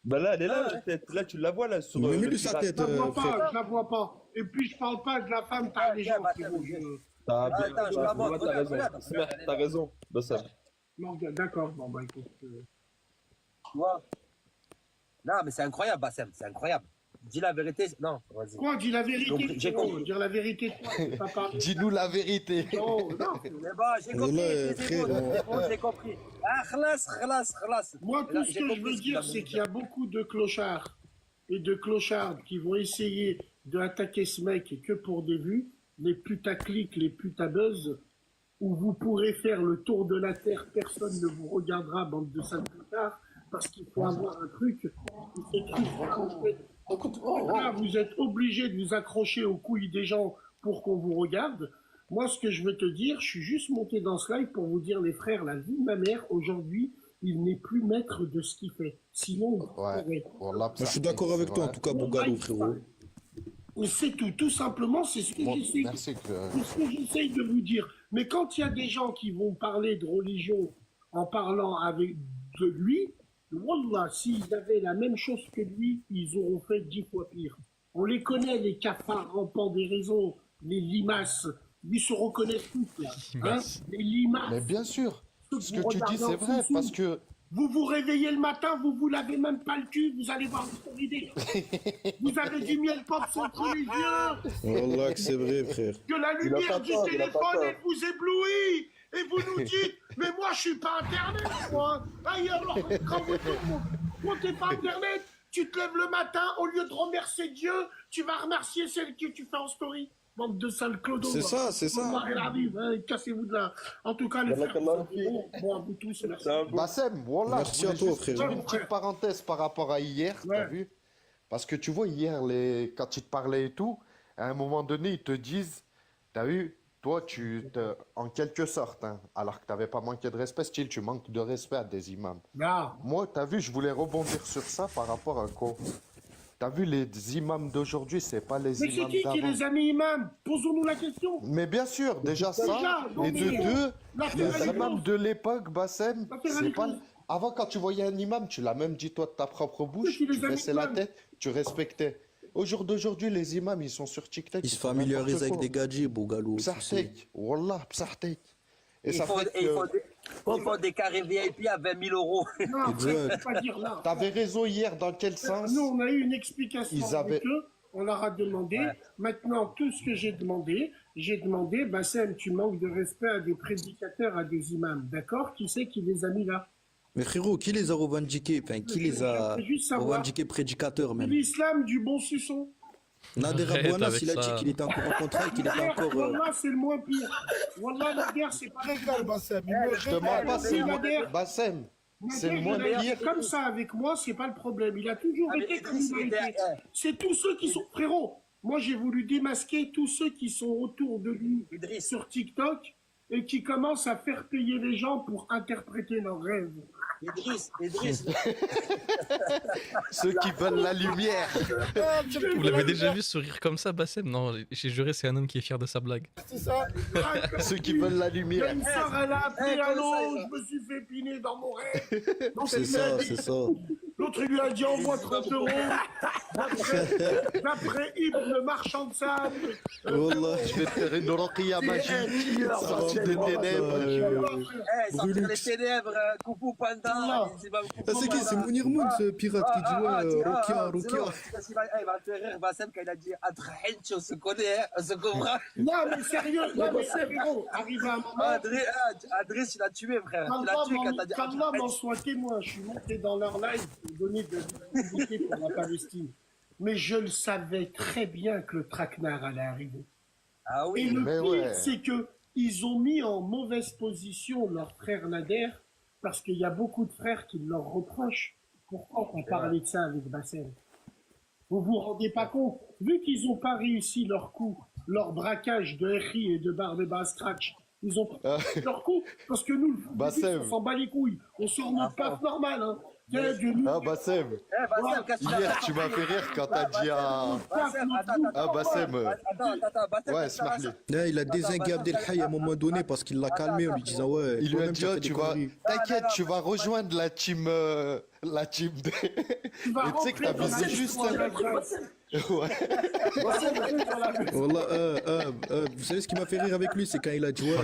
Speaker 8: Bah là, elle est là, la tête. Là, tu la vois, là, sur
Speaker 4: Mais
Speaker 8: le
Speaker 4: mets-lui sa
Speaker 8: pirate.
Speaker 4: tête,
Speaker 2: Je la vois
Speaker 4: frère.
Speaker 2: pas, je la vois pas. Et puis je parle pas de la femme, t'as les gens, frérot.
Speaker 8: T'as bien,
Speaker 3: Attends, je
Speaker 8: bah,
Speaker 3: la montre,
Speaker 8: t'as
Speaker 3: regarde,
Speaker 8: raison.
Speaker 3: regarde.
Speaker 8: Smah, t'as raison, Bassem.
Speaker 2: Non, d'accord, bon bah écoute.
Speaker 3: Tu vois. Non, mais c'est incroyable, Bassem, c'est incroyable. Dis la vérité. Non, vas-y.
Speaker 2: Quoi, dis la vérité,
Speaker 3: Donc, j'ai
Speaker 2: frérot.
Speaker 3: compris.
Speaker 2: Dire la vérité, toi, c'est pas parler.
Speaker 6: Dis-nous la vérité.
Speaker 2: Non, non.
Speaker 3: Mais bon, j'ai
Speaker 4: Mais
Speaker 3: compris,
Speaker 4: là,
Speaker 3: c'est bon, j'ai compris. Ah, khalas.
Speaker 2: Moi,
Speaker 3: Là,
Speaker 2: tout ce
Speaker 3: j'ai
Speaker 2: que je
Speaker 3: compris
Speaker 2: veux
Speaker 3: ce qu'il a
Speaker 2: dire, c'est
Speaker 3: voulu
Speaker 2: qu'il y a beaucoup de clochards et de clochardes qui vont essayer d'attaquer ce mec que pour des vues, les putaclics, les putabuzz, où vous pourrez faire le tour de la Terre, personne ne vous regardera, bande de sales putards, parce qu'il faut avoir un truc qui s'écrit.
Speaker 5: Écoute,
Speaker 2: Là, vous êtes obligé de vous accrocher aux couilles des gens pour qu'on vous regarde. Moi, ce que je veux te dire, je suis juste monté dans ce live pour vous dire, les frères, la vie de ma mère, aujourd'hui, il n'est plus maître de ce qu'il fait. Sinon, vous
Speaker 6: Ouais.
Speaker 2: pourrez.
Speaker 6: Wallah,
Speaker 4: Moi, je suis d'accord avec toi, en tout cas, Bogalo, frérot.
Speaker 2: Mais c'est tout simplement, c'est ce que
Speaker 6: Bon,
Speaker 2: j'essaie
Speaker 6: merci que...
Speaker 2: c'est ce que j'essaye de vous dire. Mais quand il y a des gens qui vont parler de religion en parlant avec de lui, Wallah, s'ils avaient la même chose que lui, ils auront fait 10 fois pire. On les connaît, les cafards rampants des réseaux, les limaces, ils se reconnaissent tous là. Hein,
Speaker 1: Limaces.
Speaker 2: les limaces.
Speaker 6: Mais bien sûr,
Speaker 2: Ceux
Speaker 6: ce
Speaker 2: vous
Speaker 6: que tu dis,
Speaker 2: regardez en
Speaker 6: c'est vrai,
Speaker 2: sous-sous.
Speaker 6: parce que
Speaker 2: Vous vous réveillez le matin, vous vous lavez même pas le cul, vous allez voir votre idée. Vous avez du miel pop entre les yeux.
Speaker 4: Wallah que c'est vrai, frère.
Speaker 2: Que la lumière du téléphone, elle vous éblouit. et vous nous dites, mais moi je suis pas Internet, moi. Aïe, alors, quand t'es pas Internet, tu te lèves le matin, au lieu de remercier Dieu, tu vas remercier celle que tu fais en story. Bande de sales clodos.
Speaker 4: C'est ça, c'est ça.
Speaker 2: Wallah, elle arrive, hein, cassez-vous de là. En tout cas, les frères, bon, à vous tous, merci.
Speaker 6: Bassem, voilà,
Speaker 4: Merci
Speaker 6: je
Speaker 4: à
Speaker 6: voulais
Speaker 4: toi,
Speaker 6: juste
Speaker 4: frère.
Speaker 6: faire une petite parenthèse par rapport à hier, t'as vu? Parce que tu vois, hier, quand ils te parlaient et tout, à un moment donné, ils te disent, t'as vu, toi, en quelque sorte, hein, alors que t'avais pas manqué de respect, style, tu manques de respect à des imams.
Speaker 2: Non.
Speaker 6: Moi, t'as vu, je voulais rebondir sur ça par rapport à quoi? T'as vu, les imams d'aujourd'hui, c'est pas les
Speaker 2: Mais c'est
Speaker 6: imams
Speaker 2: qui
Speaker 6: d'avant.
Speaker 2: les amis imams? Posons-nous la question.
Speaker 6: Mais bien sûr, déjà ça, et de deux, les imams de l'époque, Bassem, c'est pas... Avant, quand tu voyais un imam, tu l'as même dit toi de ta propre bouche, tu baissais la tête, tu respectais. Au jour d'aujourd'hui, les imams, ils sont sur TikTok.
Speaker 4: Ils se familiarisent avec des gadgets, Bougalou.
Speaker 6: Psartek, Wallah, Psartek. Et ça fait que...
Speaker 3: Ils font des carrés VIP à 20 000 euros.
Speaker 2: Non, faut pas dire là.
Speaker 6: T'avais raison hier, dans quel sens?
Speaker 2: Nous, on a eu une explication
Speaker 6: Ils avaient-
Speaker 2: avec eux, on leur a demandé.
Speaker 3: Ouais.
Speaker 2: Maintenant, tout ce que j'ai demandé, Bassem, tu manques de respect à des prédicateurs, à des imams, d'accord? Qui c'est qui les a mis là?
Speaker 4: Mais frérot, qui les a revendiqués? Enfin, qui les a
Speaker 2: Je veux juste savoir.
Speaker 4: revendiqués prédicateurs même?
Speaker 2: L'islam du bon suçon.
Speaker 4: Nader
Speaker 1: Arrête
Speaker 4: Abouanas,
Speaker 1: avec
Speaker 4: il a dit
Speaker 1: ça.
Speaker 4: qu'il était encore en contrat et qu'il était
Speaker 2: Wallah,
Speaker 4: encore.
Speaker 2: Wallah, c'est le moins pire. Wallah, la guerre, c'est pas légal, Bassem.
Speaker 6: Je te mens pas, c'est le moins...
Speaker 2: Nader,
Speaker 6: Bassem, c'est le moins
Speaker 2: Nader, il a
Speaker 6: pire.
Speaker 2: été comme ça avec moi, c'est pas le problème. Il a toujours
Speaker 3: Ah, mais
Speaker 2: été comme
Speaker 3: Idriss,
Speaker 2: il a été. C'est tous ceux qui sont... Frérot, moi, j'ai voulu démasquer tous ceux qui sont autour de lui
Speaker 3: Idriss.
Speaker 2: sur TikTok et qui commencent à faire payer les gens pour interpréter leurs rêves.
Speaker 3: Idriss.
Speaker 6: Ceux qui veulent la lumière.
Speaker 1: Vous l'avez déjà vu sourire comme ça, Bassem? Non, j'ai juré, c'est un homme qui est fier de sa blague.
Speaker 2: C'est ça.
Speaker 6: Ceux qui veulent la
Speaker 2: Il y a
Speaker 6: lumière.
Speaker 2: une soeur, elle a appelé
Speaker 3: comme
Speaker 2: allô,
Speaker 3: ça, il va.
Speaker 2: je me suis fait piner dans mon rêve. Donc,
Speaker 4: C'est ça, c'est ça.
Speaker 2: L'autre, il lui a dit envoie 30 euros. D'après Ibn, le marchand de sable.
Speaker 4: Wallah.
Speaker 6: Je vais te faire une roquilla magique. Sortie des ténèbres.
Speaker 3: Sortir les ténèbres, coucou panda.
Speaker 4: Ah, c'est qui? C'est Mounir Moun, ce pirate qui dit ouais, Rokia, Rokia.
Speaker 3: Il va te faire rire, Bassem, quand il a dit entre Hench, on se connaît, on se comprend.
Speaker 2: Non, mais sérieux, non, mais sérieux. Arrive à un moment.
Speaker 3: Adresse, tu l'as tué, frère. Tu l'as tué quand t'as dit
Speaker 2: Qu'Allah m'en soit témoin. Je suis monté dans leur live pour donner de la visibilité pour la Palestine. Mais je le savais très bien que le traquenard allait arriver.
Speaker 3: Ah
Speaker 2: Et
Speaker 3: oui.
Speaker 2: le
Speaker 6: Mais
Speaker 2: pire,
Speaker 6: ouais.
Speaker 2: c'est que ils ont mis en mauvaise position leur frère Nader parce qu'il y a beaucoup de frères qui leur reprochent. Pourquoi on parlait de ça avec Bassem? Vous vous rendez pas compte? Vu qu'ils n'ont pas réussi leur coup, leur braquage de Eri et de Barnaba Scratch, ils ont pas réussi leur coup parce que nous,
Speaker 6: Bassem.
Speaker 2: on s'en bat les couilles. On sort notre pape normal. Hein.
Speaker 6: Ah, Bassem,
Speaker 3: Bassem, qu'est-ce que tu
Speaker 6: hier, tu m'as fait rire quand t'as dit à...
Speaker 3: Bassem,
Speaker 6: Ah, Bassem.
Speaker 3: Attends, Bassem,
Speaker 6: Ouais,
Speaker 3: qu'est-ce que tu
Speaker 6: Smahli.
Speaker 4: Là, il a dézingué Abdelhaï à un moment donné parce qu'il l'a calmé en lui disant ouais,
Speaker 6: Il lui a
Speaker 4: toi-même,
Speaker 6: dit,
Speaker 4: tu as
Speaker 6: oh,
Speaker 4: fait des
Speaker 6: tu vas...
Speaker 4: conneries.
Speaker 6: T'inquiète, tu vas rejoindre la team de...
Speaker 2: Tu vas
Speaker 6: Et tu sais que t'as
Speaker 2: rentrer dans
Speaker 6: visé
Speaker 2: la
Speaker 6: juste...
Speaker 2: histoire.
Speaker 6: Ouais.
Speaker 4: Wallah, vous savez ce qui m'a fait rire avec lui, c'est quand il a dit ouais,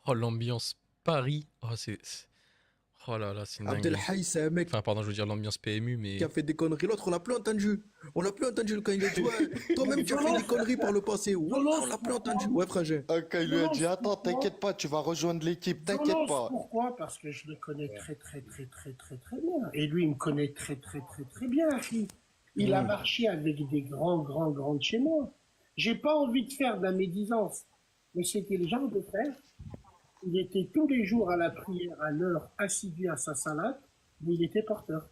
Speaker 1: Oh, l'ambiance Paris. Oh, oh là là, c'est une dinguerie.
Speaker 4: Abdelhaï, c'est un mec
Speaker 1: Enfin, pardon, je veux dire l'ambiance PMU, mais.
Speaker 4: qui a fait des conneries. L'autre, on l'a plus entendu. On l'a plus entendu quand il a dit ouais, toi-même, tu as fait des conneries par le passé. Ouais, on l'a plus entendu. Ouais, frangin.
Speaker 6: Quand il lui a dit, attends, t'inquiète pas, tu vas rejoindre l'équipe, t'inquiète
Speaker 2: Violence,
Speaker 6: pas.
Speaker 2: pourquoi? Parce que je le connais très bien. Et lui, il me connaît très bien, Harry. Il a marché avec des grands de chez moi. J'ai pas envie de faire de la médisance, mais c'était le genre de frère. Il était tous les jours à la prière, à l'heure, assidu à sa salade, mais il était porteur.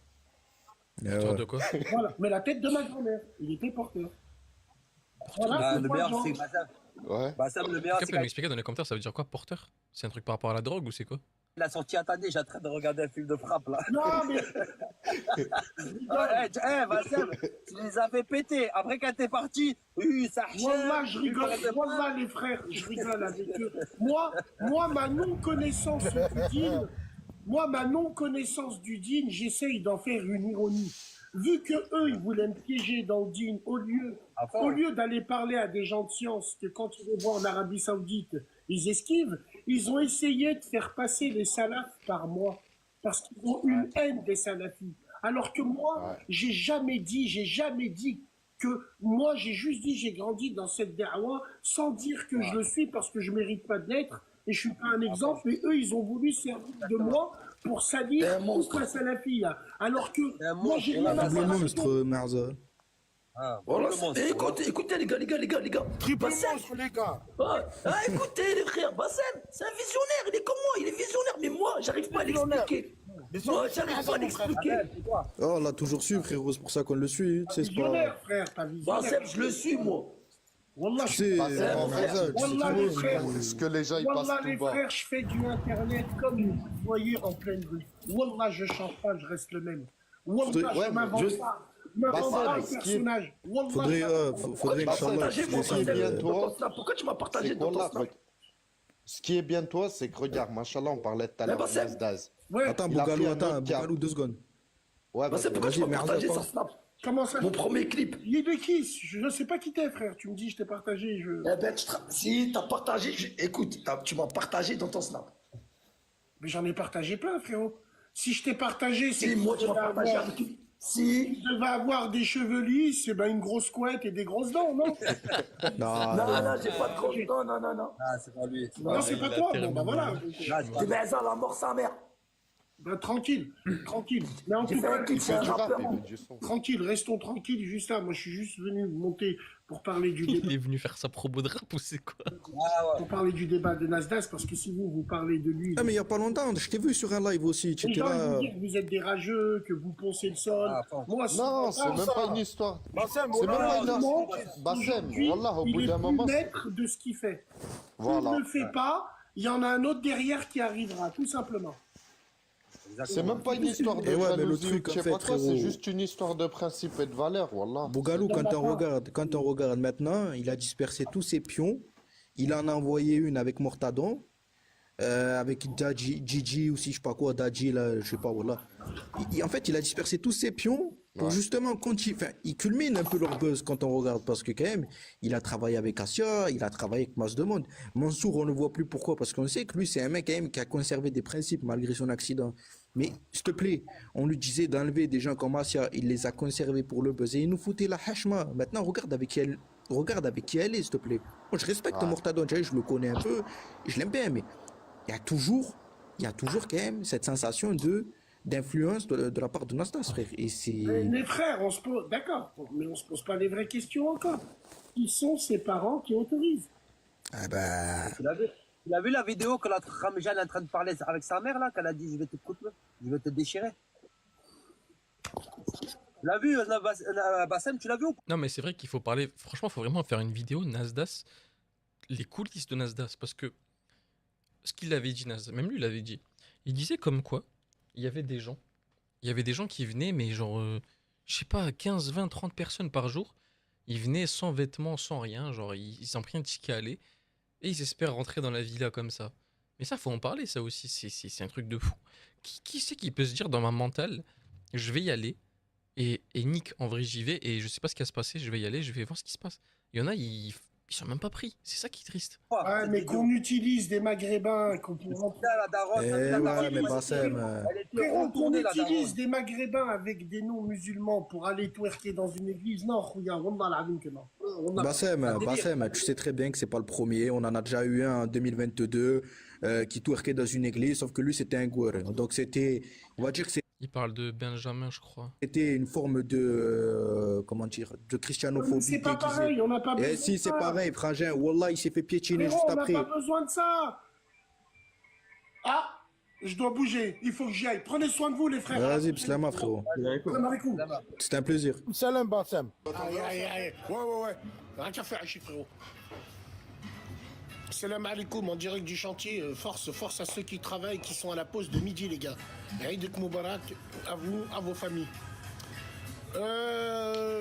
Speaker 1: Toi, de quoi?
Speaker 2: Voilà. Mais la tête de ma grand-mère, il était porteur. Voilà,
Speaker 3: Le
Speaker 2: c'est
Speaker 3: meilleur,
Speaker 2: pas
Speaker 3: c'est
Speaker 2: le genre.
Speaker 3: Bassem.
Speaker 6: Ouais.
Speaker 3: Bassem, le meilleur,
Speaker 1: Quelqu'un
Speaker 3: c'est
Speaker 1: peut
Speaker 3: quand
Speaker 1: m'expliquer dans les commentaires, ça veut dire quoi, porteur? C'est un truc par rapport à la drogue ou c'est quoi?
Speaker 3: il a sorti, attendez, j'ai en train de regarder un film de frappe, là.
Speaker 2: Non, mais
Speaker 3: Bassem, tu les as fait péter. Après, quand t'es parti, oui, ça
Speaker 2: Wallah, je rigole. Wallah, les frères, je rigole avec eux. Moi, ma non-connaissance du dîn, j'essaye d'en faire une ironie. Vu que eux, ils voulaient me piéger dans le dîn, au lieu d'aller parler à des gens de science, que quand ils les voient en Arabie Saoudite, ils esquivent, ils ont essayé de faire passer les salafs par moi. Parce qu'ils ont une haine des salafis. Alors que moi, j'ai jamais dit que moi, j'ai juste dit, j'ai grandi dans cette da'wa sans dire que je le suis parce que je mérite pas de l'être, et je suis pas un exemple, mais eux, ils ont voulu servir de moi pour
Speaker 5: T'es
Speaker 2: salir
Speaker 5: un
Speaker 2: toute
Speaker 5: monstre.
Speaker 2: la salafie. Alors que
Speaker 3: C'est un
Speaker 2: moi,
Speaker 3: monstre,
Speaker 2: j'ai
Speaker 3: on
Speaker 2: rien
Speaker 3: l'a
Speaker 2: à
Speaker 3: vu.
Speaker 4: Le
Speaker 2: voir avec eux.
Speaker 4: monstre, Marza.
Speaker 3: Ah,
Speaker 5: Voilà,
Speaker 3: le monstre.
Speaker 5: écoutez les gars.
Speaker 2: Triple
Speaker 5: Bassem,
Speaker 2: monstre, les gars.
Speaker 5: écoutez les frères, Bassem, c'est un visionnaire, il est comme moi, il est visionnaire, mais moi, j'arrive pas à l'expliquer. Moi, j'arrive pas à l'expliquer.
Speaker 3: Adel, c'est quoi?
Speaker 4: Oh, on l'a toujours su, frérot, c'est pour ça qu'on le suit. Tu sais, c'est pas.
Speaker 2: Visionnaire, frère, t'as visionnaire.
Speaker 5: Bassem, je le suis, moi.
Speaker 2: Wallah,
Speaker 4: Tu
Speaker 2: je
Speaker 4: sais,
Speaker 6: Bassem,
Speaker 4: Marza, tu sais
Speaker 2: Wallah,
Speaker 4: tout
Speaker 2: les
Speaker 4: le
Speaker 2: frères.
Speaker 4: monde.
Speaker 6: Ce que les gens ils
Speaker 2: Wallah,
Speaker 6: passent
Speaker 2: les
Speaker 6: tout bas.
Speaker 2: frères, je fais du internet comme vous voyez en pleine rue. Wallah, je change pas, je reste le même. Wallah,
Speaker 4: Faudrait-
Speaker 2: je
Speaker 6: ouais, mais
Speaker 2: m'invente
Speaker 6: juste-
Speaker 2: pas. Je m'invente
Speaker 6: Bassem,
Speaker 2: pas un
Speaker 6: ce qui est-
Speaker 2: personnage. Wallah,
Speaker 4: Faudrait,
Speaker 2: je-
Speaker 4: faudrait,
Speaker 5: Pourquoi tu m'as
Speaker 4: Inch'Allah,
Speaker 5: partagé,
Speaker 4: que
Speaker 5: moi,
Speaker 4: tu essayes
Speaker 6: bien,
Speaker 4: de.
Speaker 6: toi.
Speaker 5: dans ton snap? Pourquoi tu m'as partagé
Speaker 6: C'est
Speaker 5: dans ton
Speaker 6: qu'Allah,
Speaker 5: snap?
Speaker 6: ce qui est bien de toi, c'est que regarde, machallah, on parlait tout à
Speaker 5: Mais
Speaker 6: l'heure de
Speaker 5: Bassem.
Speaker 6: Nasdaz.
Speaker 2: Ouais,
Speaker 4: Attends,
Speaker 6: Il a pris
Speaker 4: Bougalou,
Speaker 6: un
Speaker 4: attends,
Speaker 6: autre cap.
Speaker 4: Bougalou, 2 secondes.
Speaker 6: Ouais,
Speaker 5: Bassem,
Speaker 6: vas-y.
Speaker 5: pourquoi tu
Speaker 4: Vas-y,
Speaker 5: m'as
Speaker 4: Merza,
Speaker 5: partagé
Speaker 4: pense.
Speaker 5: sa snap?
Speaker 2: comment ça?
Speaker 5: Mon premier clip.
Speaker 2: Il est de qui? Je sais pas qui t'es, frère. Tu me dis, je t'ai partagé.
Speaker 5: Eh ben, si t'as partagé, écoute, tu m'as partagé dans ton snap.
Speaker 2: Mais j'en ai partagé plein, frérot. Si je t'ai partagé, c'est
Speaker 5: Si,
Speaker 2: que
Speaker 5: moi, tu m'as
Speaker 2: devais
Speaker 5: partagé
Speaker 2: avoir-
Speaker 5: avec lui. Si.
Speaker 2: tu devais avoir des cheveux lisses, et ben une grosse couette et des grosses dents, non?
Speaker 4: Non,
Speaker 5: Non, j'ai pas de gros. Non.
Speaker 3: Ah, c'est pas lui.
Speaker 2: Non, c'est pas
Speaker 1: il a
Speaker 2: toi. Bon,
Speaker 1: terminé.
Speaker 2: bah voilà.
Speaker 3: Là, c'est pas
Speaker 5: T'es
Speaker 3: lui.
Speaker 5: baisé à la mort sa mère.
Speaker 2: Ben, tranquille. Mais en
Speaker 5: J'ai
Speaker 2: tout
Speaker 5: fait
Speaker 2: cas,
Speaker 5: un clip, c'est
Speaker 6: C'est
Speaker 5: un
Speaker 6: du rap,
Speaker 5: rappeur.
Speaker 6: il veut du son.
Speaker 2: tranquille, restons tranquilles, juste là. Moi, je suis juste venu monter pour parler du débat.
Speaker 1: Il est venu faire sa promo de rap ou c'est quoi?
Speaker 3: Ah ouais.
Speaker 2: Pour parler du débat de Nasdaq, parce que si vous parlez de lui,
Speaker 4: Ah, mais il y a pas longtemps, je t'ai vu sur un live aussi. Tu
Speaker 2: les
Speaker 4: étais
Speaker 2: gens ils
Speaker 4: là.
Speaker 2: vont dire que vous êtes des rageux, que vous poncez le sol.
Speaker 3: Ah, attends.
Speaker 2: Moi,
Speaker 6: Non, c'est même pas une histoire. C'est même pas une
Speaker 2: Malheureusement,
Speaker 6: histoire. Bassem,
Speaker 2: aujourd'hui,
Speaker 6: Wallah, au
Speaker 2: il
Speaker 6: bout
Speaker 2: est
Speaker 6: d'un
Speaker 2: plus
Speaker 6: moment, c'est-
Speaker 2: maître de ce qu'il fait. S'il
Speaker 6: voilà.
Speaker 2: ne le fait pas, il y en a un autre derrière qui arrivera, tout simplement.
Speaker 6: C'est même pas une histoire de
Speaker 4: Et ouais, mais le
Speaker 6: jalousie ou
Speaker 4: truc,
Speaker 6: de je
Speaker 4: en
Speaker 6: sais pas
Speaker 4: fait,
Speaker 6: quoi, c'est
Speaker 4: frérot.
Speaker 6: juste une histoire de principe et de valeur, Wallah.
Speaker 4: Bougalou, quand on regarde maintenant, il a dispersé tous ses pions. Il en a envoyé une avec Mortadon, avec Gigi aussi, je sais pas quoi, Dadji, là, je sais pas, voilà. En fait, il a dispersé tous ses pions pour
Speaker 6: Ouais.
Speaker 4: justement continuer. Enfin, il culmine un peu leur buzz quand on regarde, parce que quand même, il a travaillé avec Asia, il a travaillé avec masse de monde. Mansour, on ne voit plus pourquoi, parce qu'on sait que lui, c'est un mec quand même qui a conservé des principes malgré son accident. Mais s'il te plaît, on lui disait d'enlever des gens comme Asia, il les a conservés pour le buzz et il nous foutait la hachma. Maintenant, regarde avec qui elle est, s'il te plaît. Moi, je respecte
Speaker 6: Ouais.
Speaker 4: Mortadon, tu sais, je le connais un peu, je l'aime bien, mais il y a toujours quand même cette sensation d'influence de la part de Nastas, frère. Et c'est.
Speaker 2: Les frères, on se pose, d'accord, mais on se pose pas les vraies questions encore. Qui sont ses parents qui autorisent?
Speaker 4: Ah bah.
Speaker 3: Tu as vu la vidéo que la Ramjan est en train de parler avec sa mère là, qu'elle a dit je vais te couper, je vais te déchirer. Tu l'as vu, Bassem, tu l'as vu ou pas?
Speaker 1: Non, mais c'est vrai qu'il faut parler. Franchement, il faut vraiment faire une vidéo Nasdaq, les coulisses de Nasdaq, parce que ce qu'il avait dit, Nasdaq, même lui l'avait dit. Il disait comme quoi il y avait des gens qui venaient, mais genre, je sais pas, 15, 20, 30 personnes par jour. Ils venaient sans vêtements, sans rien, genre, ils ont pris un ticket à aller et ils espèrent rentrer dans la villa comme ça. Mais ça, faut en parler, ça aussi, c'est un truc de fou. Qui c'est qui peut se dire dans ma mentale, je vais y aller et Nick, en vrai, j'y vais et je sais pas ce qui va se passer, je vais y aller, je vais voir ce qui se passe. Il y en a, ils sont même pas pris, c'est ça qui est triste.
Speaker 2: Ouais, mais qu'on utilise des Maghrébins, qu'on pourra...
Speaker 3: La daronne,
Speaker 4: Eh
Speaker 3: la
Speaker 4: ouais,
Speaker 3: daronne,
Speaker 4: mais
Speaker 3: elle
Speaker 4: Bassem.
Speaker 3: était
Speaker 2: Frérot, qu'on
Speaker 3: retournée, la
Speaker 2: utilise
Speaker 3: daronne.
Speaker 2: des Maghrébins avec des noms musulmans pour aller twerker dans une église, non, regarde, wallah l'azim que non. Wallah.
Speaker 4: Bassem, tu sais très bien que c'est pas le premier. On en a déjà eu un en 2022 qui twerkait dans une église, sauf que lui c'était un gourou. Donc c'était, on va dire que
Speaker 1: Il parle de Benjamin, je crois.
Speaker 4: c'était une forme de, comment dire, de christianophobie
Speaker 2: C'est pas
Speaker 4: déguisée.
Speaker 2: pareil, on n'a pas besoin
Speaker 4: Eh si,
Speaker 2: de
Speaker 4: c'est
Speaker 2: ça.
Speaker 4: pareil, frangin. Wallah, il s'est fait piétiner
Speaker 2: Frérot,
Speaker 4: juste
Speaker 2: on n'a
Speaker 4: après.
Speaker 2: pas besoin de ça. Ah, je dois bouger, il faut que j'y aille. Prenez soin de vous, les frères.
Speaker 4: Vas-y, bislama, frérot.
Speaker 2: Salam alaikum.
Speaker 4: C'était un plaisir.
Speaker 6: Salam Bassem.
Speaker 2: Aïe, aïe, aïe. Ouais. Rien qu'à faire, Achille, frérot. Salam alaikum, en direct du chantier. Force à ceux qui travaillent, qui sont à la pause de midi, les gars. Eid Moubarak à vous, à vos familles.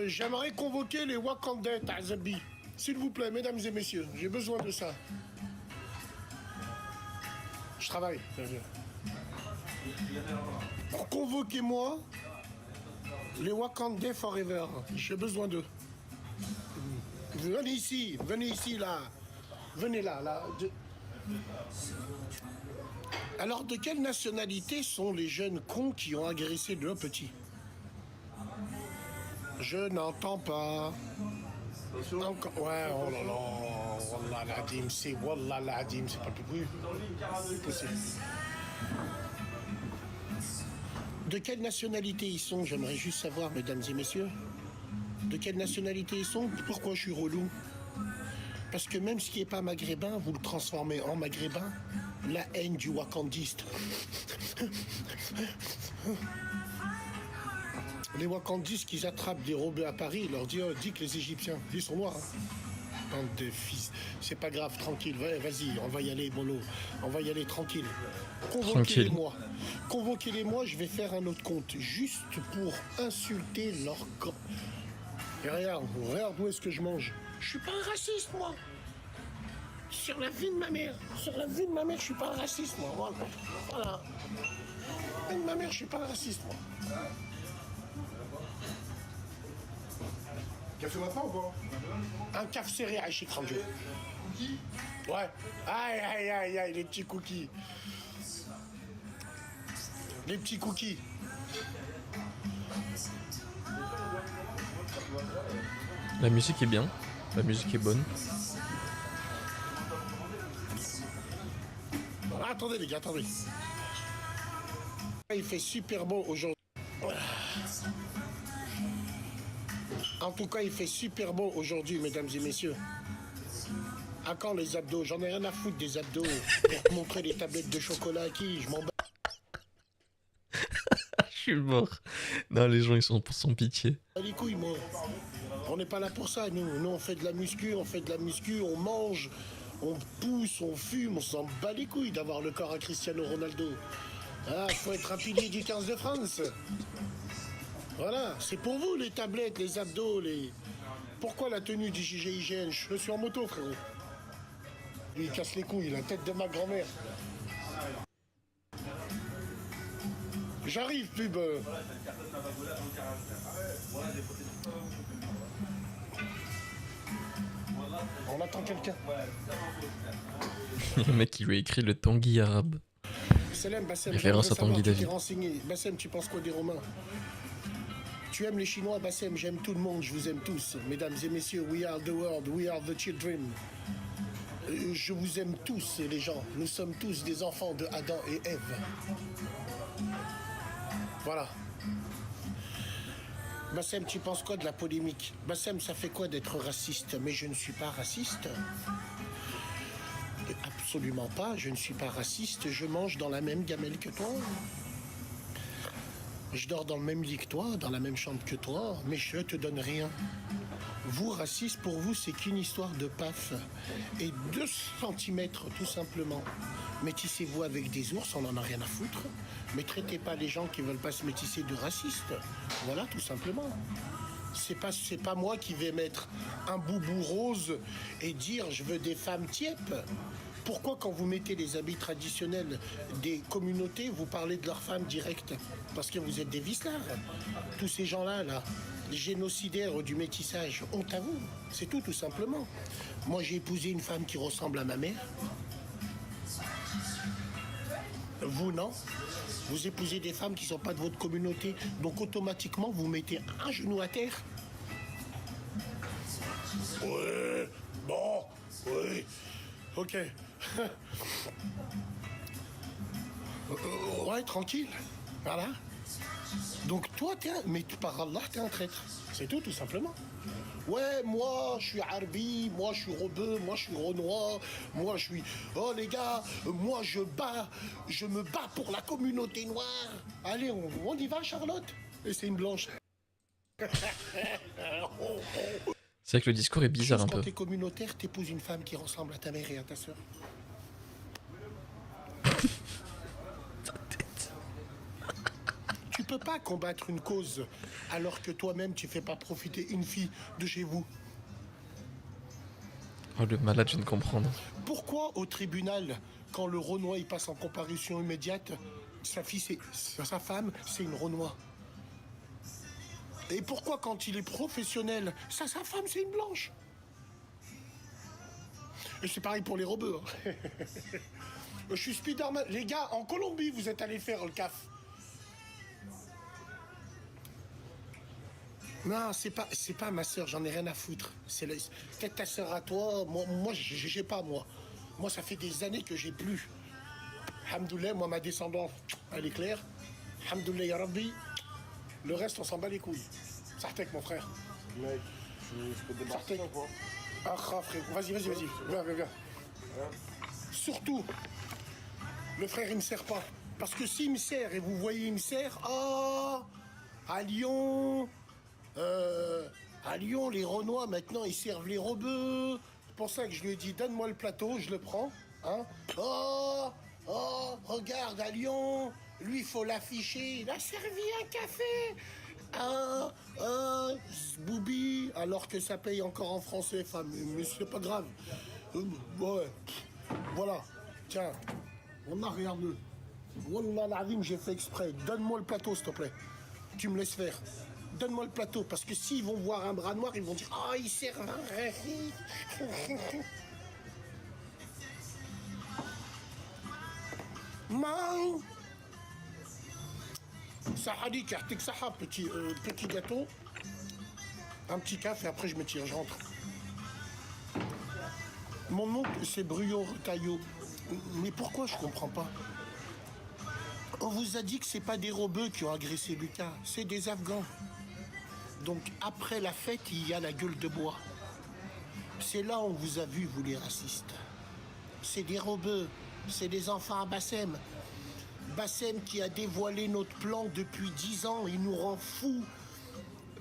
Speaker 2: J'aimerais convoquer les Wakandais Tazabi. S'il vous plaît, mesdames et messieurs, j'ai besoin de ça. Je travaille. Convoquez-moi les Wakandais Forever. J'ai besoin d'eux. Venez ici, là. Venez là. Alors, de quelle nationalité sont les jeunes cons qui ont agressé le petit? Je n'entends pas. Encore, ouais, oh là là, Wallah l'Adim, c'est Wallah l'Adim, c'est pas plus possible. De quelle nationalité ils sont? J'aimerais juste savoir, mesdames et messieurs. De quelle nationalité ils sont? Pourquoi je suis relou? Parce que même ce qui n'est pas maghrébin, vous le transformez en maghrébin. La haine du wakandiste. Les wakandistes qui attrapent des rebeux à Paris, ils leur disent oh, dis que les Égyptiens, ils sont noirs. Hein. Bande de fils. C'est pas grave, tranquille. Ouais, vas-y, on va y aller, mollo. On va y aller tranquille. Convoquez-les-moi. Convoquez-les-moi, je vais faire un autre compte. Juste pour insulter leur camp. Et regarde où est-ce que je mange. Je suis pas un raciste, moi. Sur la vie de ma mère. Sur la vie de ma mère, je suis pas un raciste, moi. Voilà. Sur la vie de ma mère, je suis pas un raciste, moi. Café maintenant ou pas? Un café serré à Chic Radio. Cookies? Ouais. Aïe, aïe, aïe, aïe, les petits cookies. Les petits cookies.
Speaker 1: La musique est bien, la musique est bonne.
Speaker 2: Ah, attendez les gars, attendez. Il fait super beau aujourd'hui. En tout cas, il fait super beau aujourd'hui, mesdames et messieurs. À quand les abdos? J'en ai rien à foutre des abdos. Pour te montrer les tablettes de chocolat à qui? Je m'en bats.
Speaker 1: Je suis mort. Non, les gens, ils sont sans pitié.
Speaker 2: Les couilles, moi. On n'est pas là pour ça, nous. Nous, on fait de la muscu, on mange, on pousse, on fume, on s'en bat les couilles d'avoir le corps à Cristiano Ronaldo. Ah, faut être un pilier du 15 de France. Voilà, c'est pour vous les tablettes, les abdos, les... Pourquoi la tenue du GIGN? Je suis en moto, frérot. Lui, il casse les couilles, la tête de ma grand-mère. J'arrive, pub. On attend quelqu'un.
Speaker 1: Le mec, il lui a écrit le Tanguy arabe.
Speaker 2: Salam, Bassem,
Speaker 1: Référence à Tanguy David.
Speaker 2: Bassem, tu penses quoi des Romains? Tu aimes les Chinois, Bassem, j'aime tout le monde, je vous aime tous. Mesdames et messieurs, we are the world, we are the children. Je vous aime tous, les gens. Nous sommes tous des enfants de Adam et Ève. Voilà. Bassem, tu penses quoi de la polémique? Bassem, ça fait quoi d'être raciste? Mais je ne suis pas raciste. Absolument pas, je ne suis pas raciste. Je mange dans la même gamelle que toi. Je dors dans le même lit que toi, dans la même chambre que toi, mais je te donne rien. Vous, raciste, pour vous, c'est qu'une histoire de paf. Et 2 centimètres, tout simplement. Métissez-vous avec des ours, on n'en a rien à foutre. Mais traitez pas les gens qui veulent pas se métisser de racistes. Voilà, tout simplement. C'est pas moi qui vais mettre un boubou rose et dire je veux des femmes tièpes. Pourquoi quand vous mettez les habits traditionnels des communautés, vous parlez de leurs femmes directes? Parce que vous êtes des vislards. Tous ces gens-là, là, les génocidaires du métissage, honte à vous. C'est tout simplement. Moi, j'ai épousé une femme qui ressemble à ma mère. Vous, non? Vous épousez des femmes qui ne sont pas de votre communauté, donc automatiquement, vous mettez un genou à terre. Ouais, bon, oui, ok. Ouais, tranquille, voilà. Donc toi, mais par Allah, t'es un traître. C'est tout simplement. Ouais, moi, je suis Arbi, moi, je suis Rebeu, moi, je suis Renoir, moi, je suis... Oh, les gars, moi, je me bats pour la communauté noire. Allez, on y va, Charlotte? Et c'est une blanche.
Speaker 1: C'est vrai que le discours est bizarre un peu.
Speaker 2: Quand t'es communautaire, t'épouses une femme qui ressemble à ta mère et à ta sœur. Tu peux pas combattre une cause alors que toi-même tu fais pas profiter une fille de chez vous.
Speaker 1: Oh, le malade, je viens de comprendre.
Speaker 2: Pourquoi au tribunal, quand le Renoir il passe en comparution immédiate, sa femme c'est une Renoir? Et pourquoi quand il est professionnel, sa femme c'est une blanche? Et c'est pareil pour les rebeux. Hein. Je suis Spiderman. Les gars, en Colombie, vous êtes allés faire le CAF. Non, c'est pas ma sœur, j'en ai rien à foutre. Peut-être ta sœur à toi, moi j'ai pas, moi. Moi, ça fait des années que j'ai plus. Hamdoulilah, moi, ma descendance, elle est claire. Hamdoulilah, ya Rabbi. Le reste, on s'en bat les couilles. Sartek, mon frère.
Speaker 6: Mec, je peux débarquer ou quoi?
Speaker 2: Ah, frère, vas-y. Viens. Surtout, le frère, il me sert pas. Parce que s'il me sert, et vous voyez, il me sert, à Lyon, les Renois, maintenant, ils servent les rebeux. C'est pour ça que je lui ai dit, donne-moi le plateau, je le prends. Hein. Regarde, à Lyon, lui, il faut l'afficher. Il a servi un café. Boubi, alors que ça paye encore en français, femme. Mais c'est pas grave. Ouais. Voilà. Tiens, on a regarde-le. Wallah l'azim, j'ai fait exprès. Donne-moi le plateau, s'il te plaît. Tu me laisses faire. Donne-moi le plateau, parce que s'ils vont voir un bras noir, ils vont dire « Ah, il sert un... » Man, Sahadi, kartik saha, petit gâteau, un petit café, après je me tire, je rentre. Mon oncle, c'est Bruyo Retailleau. Mais pourquoi je comprends pas? On vous a dit que c'est pas des rebeux qui ont agressé Lucas, c'est des Afghans. Donc après la fête, il y a la gueule de bois. C'est là où on vous a vu, vous les racistes. C'est des rebeux, c'est des enfants à Bassem. Bassem qui a dévoilé notre plan depuis 10 ans, il nous rend fous.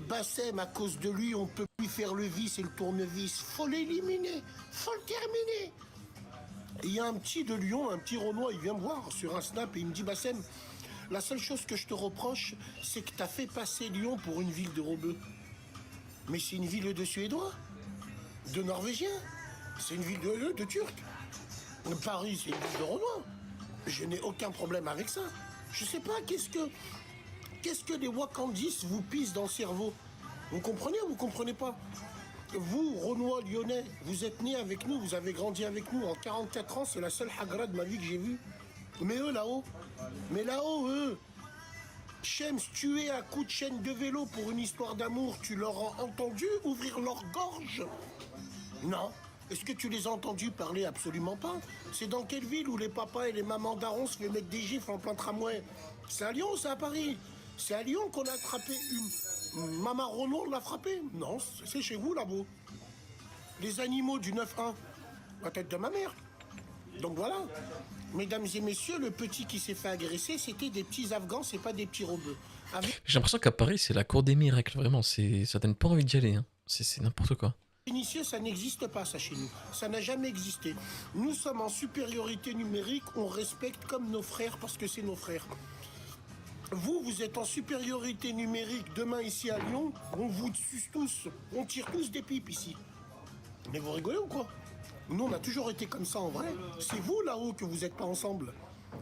Speaker 2: Bassem, à cause de lui, on ne peut plus faire le vis et le tournevis. Faut l'éliminer, faut le terminer. Il y a un petit de Lyon, un petit Renois, il vient me voir sur un snap et il me dit « Bassem, la seule chose que je te reproche, c'est que tu as fait passer Lyon pour une ville de rebeux. Mais c'est une ville de Suédois, de Norvégiens, c'est une ville de Turcs. Paris, c'est une ville de Renois. Je n'ai aucun problème avec ça. Je sais pas, qu'est-ce que les Wakandis vous pissent dans le cerveau? Vous comprenez ou vous comprenez pas? Vous, Renois, Lyonnais, vous êtes nés avec nous, vous avez grandi avec nous. En 44 ans, c'est la seule hagra de ma vie que j'ai vue. Mais eux, là-haut, eux, Shems tués à coups de chaîne de vélo pour une histoire d'amour, tu leur as entendu ouvrir leur gorge? Non. Est-ce que tu les as entendus parler? Absolument pas. C'est dans quelle ville où les papas et les mamans darons se fait mettre des gifles en plein tramway? C'est à Lyon ou c'est à Paris? C'est à Lyon qu'on a attrapé une... Maman Renaud l'a frappé? Non, c'est chez vous là-bas. Les animaux du 9-1, la tête de ma mère. Donc voilà. Mesdames et messieurs, le petit qui s'est fait agresser, c'était des petits Afghans, c'est pas des petits rebeux.
Speaker 1: J'ai l'impression qu'à Paris, c'est la cour des miracles, vraiment. Ça donne pas envie d'y aller. Hein. C'est n'importe quoi.
Speaker 2: Initié, ça n'existe pas, ça, chez nous. Ça n'a jamais existé. Nous sommes en supériorité numérique, on respecte comme nos frères parce que c'est nos frères. Vous êtes en supériorité numérique demain ici à Lyon, on vous suce tous, on tire tous des pipes ici. Mais vous rigolez ou quoi? Nous, on a toujours été comme ça en vrai. C'est vous là-haut que vous n'êtes pas ensemble.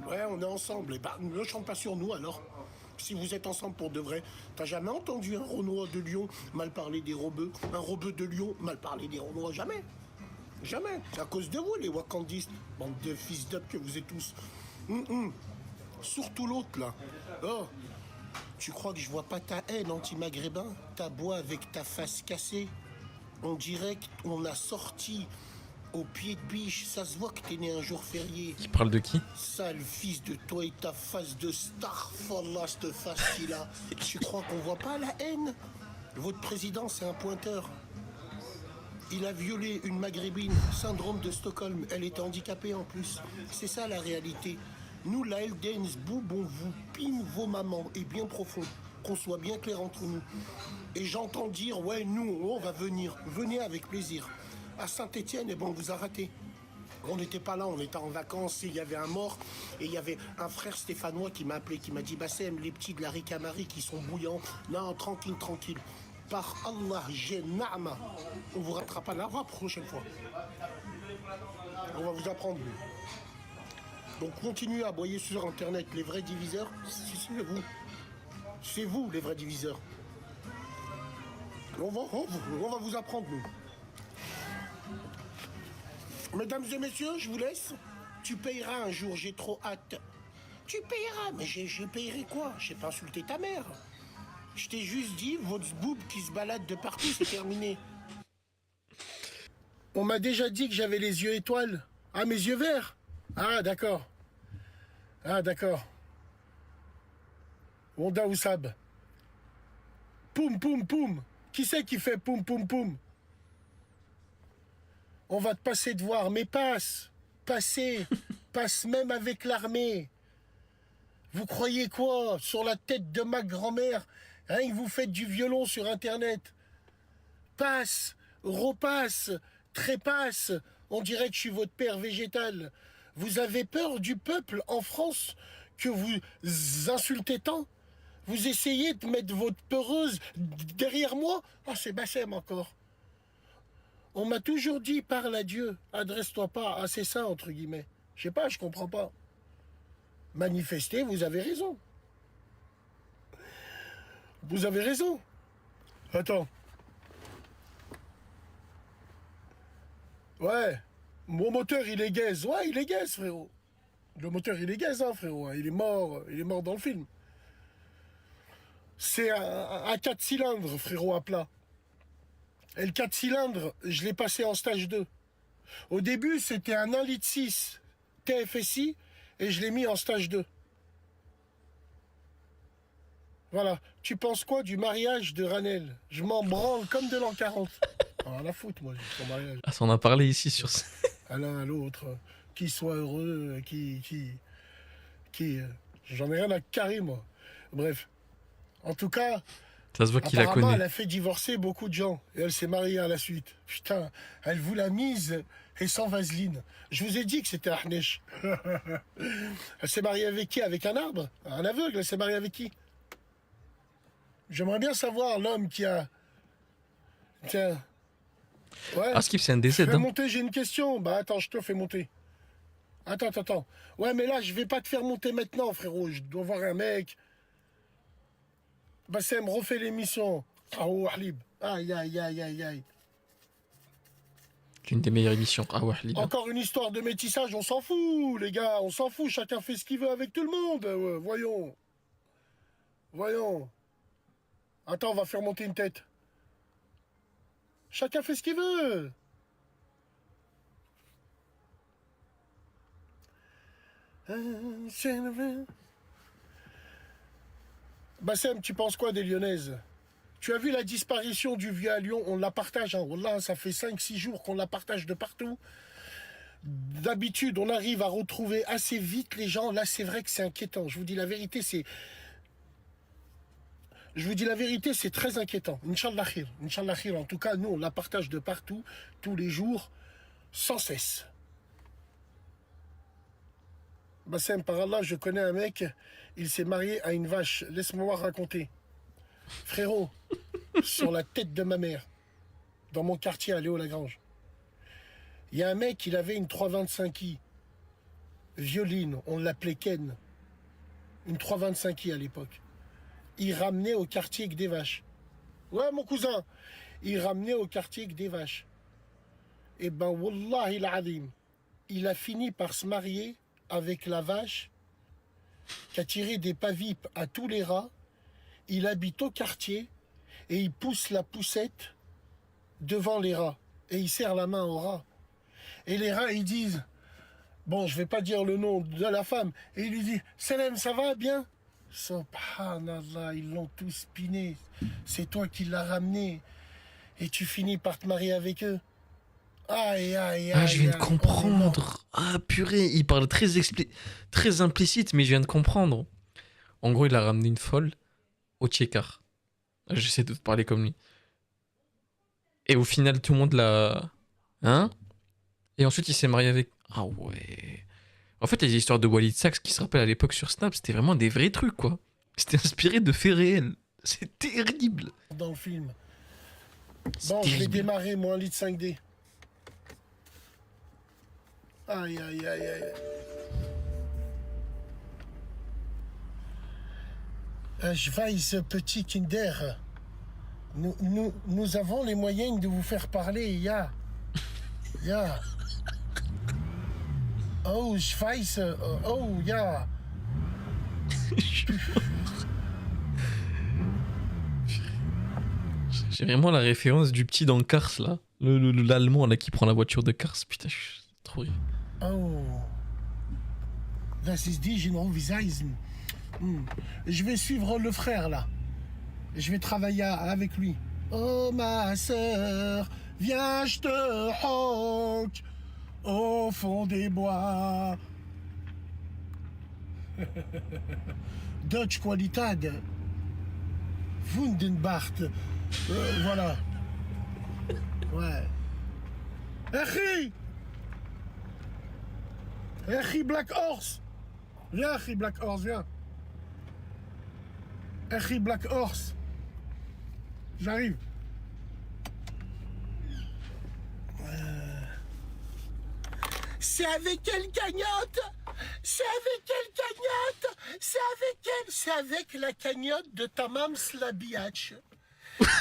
Speaker 2: Ouais, on est ensemble. Et bah, ne chante pas sur nous alors. Si vous êtes ensemble pour de vrai, t'as jamais entendu un Renois de Lyon mal parler des rebeux? Un rebeu de Lyon mal parler des Renois? Jamais. Jamais. C'est à cause de vous, les Wakandistes. Bande de fils d'up que vous êtes tous. Surtout l'autre, là. Oh, tu crois que je vois pas ta haine anti-maghrébin? T'aboies avec ta face cassée. On dirait qu'on a sorti au pied de biche. Ça se voit que t'es né un jour férié.
Speaker 1: Il parle de qui?
Speaker 2: Sale fils de toi et ta face de star. Wallah, cette face qu'il a. Tu crois qu'on voit pas la haine? Votre président, c'est un pointeur. Il a violé une maghrébine, syndrome de Stockholm. Elle était handicapée en plus. C'est ça la réalité. Nous, la Eldens Boob, on vous pine vos mamans, et bien profond, qu'on soit bien clair entre nous. Et j'entends dire, ouais, nous, on va venir. Venez avec plaisir. À Saint-Étienne, eh ben, on vous a raté. On n'était pas là, on était en vacances, et il y avait un mort, et il y avait un frère stéphanois qui m'a appelé, qui m'a dit, Bassem, les petits de la Ricamari qui sont bouillants. Non, tranquille, tranquille. Par Allah, j'ai Na'ma. On vous rattrapera pas la prochaine fois. On va vous apprendre. Donc continuez à aboyer sur Internet. Les vrais diviseurs, c'est vous. C'est vous, les vrais diviseurs. On va vous apprendre, nous. Mesdames et messieurs, je vous laisse. Tu payeras un jour, j'ai trop hâte. Tu payeras, mais je payerai quoi? Je sais pas insulter ta mère. Je t'ai juste dit, votre boob qui se balade de partout, c'est terminé. On m'a déjà dit que j'avais les yeux étoiles. Ah, mes yeux verts? Ah, d'accord. Ah, d'accord. Honda Oussab. Poum, poum, poum. Qui c'est qui fait poum, poum, poum? On va te passer de voir, mais passe. Passez. Passe même avec l'armée. Vous croyez quoi? Sur la tête de ma grand-mère, hein, vous faites du violon sur Internet. Passe, repasse, trépasse. On dirait que je suis votre père végétal. Vous avez peur du peuple en France que vous insultez tant? Vous essayez de mettre votre peureuse derrière moi? Ah, c'est Bassem encore. On m'a toujours dit, parle à Dieu, adresse-toi pas à ses saints, entre guillemets. Je sais pas, je comprends pas. Manifester, vous avez raison. Vous avez raison. Attends. Ouais. Mon moteur, il est gaze. Ouais, il est gaze, frérot. Le moteur, il est gaze, hein, frérot. Il est mort dans le film. C'est un 4 cylindres, frérot, à plat. Et le 4 cylindres, je l'ai passé en stage 2. Au début, c'était un 1,6 litre TFSI et je l'ai mis en stage 2. Voilà. Tu penses quoi du mariage de Ranel? Je m'en branle comme de l'an 40. Rien à foutre, moi, son mariage.
Speaker 1: Ah, ça, on a parlé ici sur ça.
Speaker 2: À l'un, à l'autre. Qui soit heureux, j'en ai rien à carrer, moi. Bref. En tout cas,
Speaker 1: Ça se voit qu'il la
Speaker 2: apparemment,
Speaker 1: connaît.
Speaker 2: elle a fait divorcer beaucoup de gens. Et elle s'est mariée à la suite. Putain, elle vous l'a mise et sans vaseline. Je vous ai dit que c'était Ahnesh. Elle s'est mariée avec qui? Avec un arbre? Un aveugle? Elle s'est mariée avec qui? J'aimerais bien savoir l'homme qui a... Tiens. Ouais.
Speaker 1: Ah, Skip, c'est un DZ.
Speaker 2: Fais
Speaker 1: Hein.
Speaker 2: monter, j'ai une question. Bah attends, je te fais monter. Attends. Ouais, mais là, je vais pas te faire monter maintenant, frérot. Je dois voir un mec. Bassem, refais l'émission. Ah, oh, Halib. Aïe.
Speaker 1: L'une des meilleures émissions. Ah ouais, les gars.
Speaker 2: Encore une histoire de métissage, on s'en fout, les gars. On s'en fout. Chacun fait ce qu'il veut avec tout le monde. Ouais, voyons. Attends, on va faire monter une tête. Chacun fait ce qu'il veut. Bassem, tu penses quoi des Lyonnaises? Tu as vu la disparition du vieux à Lyon? On la partage, hein. Wallah, ça fait 5-6 jours qu'on la partage de partout. D'habitude, on arrive à retrouver assez vite les gens. Là, c'est vrai que c'est inquiétant. Je vous dis la vérité, c'est très inquiétant. Inch'Allah khir. Inch'Allah khir. En tout cas, nous, on la partage de partout, tous les jours, sans cesse. Bassem, par Allah, je connais un mec, il s'est marié à une vache. Laisse-moi raconter. Frérot, sur la tête de ma mère, dans mon quartier à Léo-Lagrange, il y a un mec, il avait une 325i. Violine, on l'appelait Ken. Une 325i à l'époque. Il ramenait au quartier que des vaches. Ouais, mon cousin, il ramenait au quartier que des vaches. Eh ben, Wallahi al-Azim, il a fini par se marier avec la vache qui a tiré des pavipes à tous les rats. Il habite au quartier et il pousse la poussette devant les rats. Et il serre la main aux rats. Et les rats, ils disent, bon, je vais pas dire le nom de la femme, et il lui dit, Salem, ça va bien? Subhanallah, ils l'ont tous piné. C'est toi qui l'as ramené. Et tu finis par te marier avec eux. Aïe.
Speaker 1: Ah, je viens de comprendre. Ah, purée, il parle très implicite, mais je viens de comprendre. En gros, il a ramené une folle au Tchekar. J'essaie de te parler comme lui. Et au final, tout le monde l'a... Hein? Et ensuite, il s'est marié avec... Ah ouais... En fait, les histoires de Walid Sachs qui se rappellent à l'époque sur Snap, c'était vraiment des vrais trucs, quoi. C'était inspiré de faits réels. C'est terrible.
Speaker 2: Dans le film.
Speaker 1: C'est
Speaker 2: Bon, je vais
Speaker 1: terrible.
Speaker 2: démarrer, moi, un litre 5D. Aïe. Je vais, petit Kinder. Nous avons les moyens de vous faire parler, ya. Oh, Schweiz, oh, ja.
Speaker 1: J'ai vraiment la référence du petit dans Cars, là. L'allemand, là, qui prend la voiture de Cars. Putain, je suis trop rire.
Speaker 2: Oh, das ist die Genovisation. Je vais suivre le frère là. Je vais travailler avec lui. Oh ma sœur, viens, je te honk au fond des bois. Deutsche Qualität. Wundenbart. Voilà. Ouais. Echi Black Horse. Viens, Echi Black Horse, viens. Echi Black Horse. J'arrive. C'est avec quelle cagnotte? C'est avec quelle cagnotte? C'est avec la cagnotte de Tamams la biatch.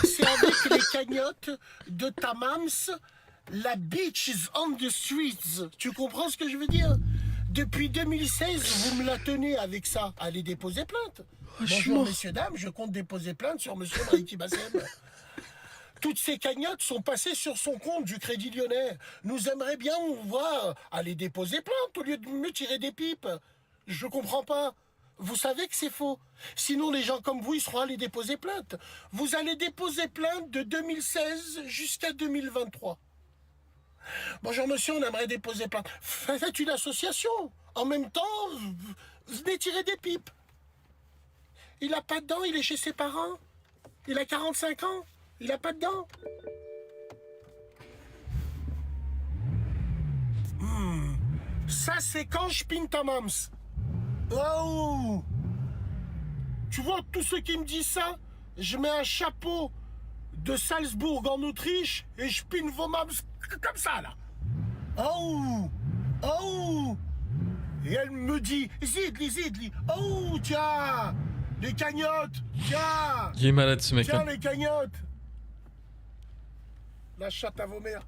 Speaker 2: C'est avec les cagnottes de Tamams la bitches on the streets. Tu comprends ce que je veux dire? Depuis 2016, vous me la tenez avec ça. Allez déposer plainte. Bonjour messieurs, dames, je compte déposer plainte sur monsieur Brahiki Bassem. Toutes ces cagnottes sont passées sur son compte du Crédit Lyonnais. Nous aimerions bien voir aller déposer plainte au lieu de me tirer des pipes. Je comprends pas. Vous savez que c'est faux. Sinon, les gens comme vous, ils seront allés déposer plainte. Vous allez déposer plainte de 2016 jusqu'à 2023. Bonjour monsieur, on aimerait déposer plainte. Faites une association. En même temps, venez tirer des pipes. Il a pas de dents, il est chez ses parents. Il a 45 ans. Il a pas de dents. Ça, c'est quand je pine ta mams. Oh! Tu vois, tous ceux qui me disent ça, je mets un chapeau de Salzbourg en Autriche et je pine vos mams comme ça, là. Oh! Oh! Et elle me dit, Zidli. Oh, tiens! Les cagnottes! Tiens!
Speaker 1: Il est malade, ce mec.
Speaker 2: Tiens,
Speaker 1: Hein.
Speaker 2: les cagnottes! La chatte à vos mères.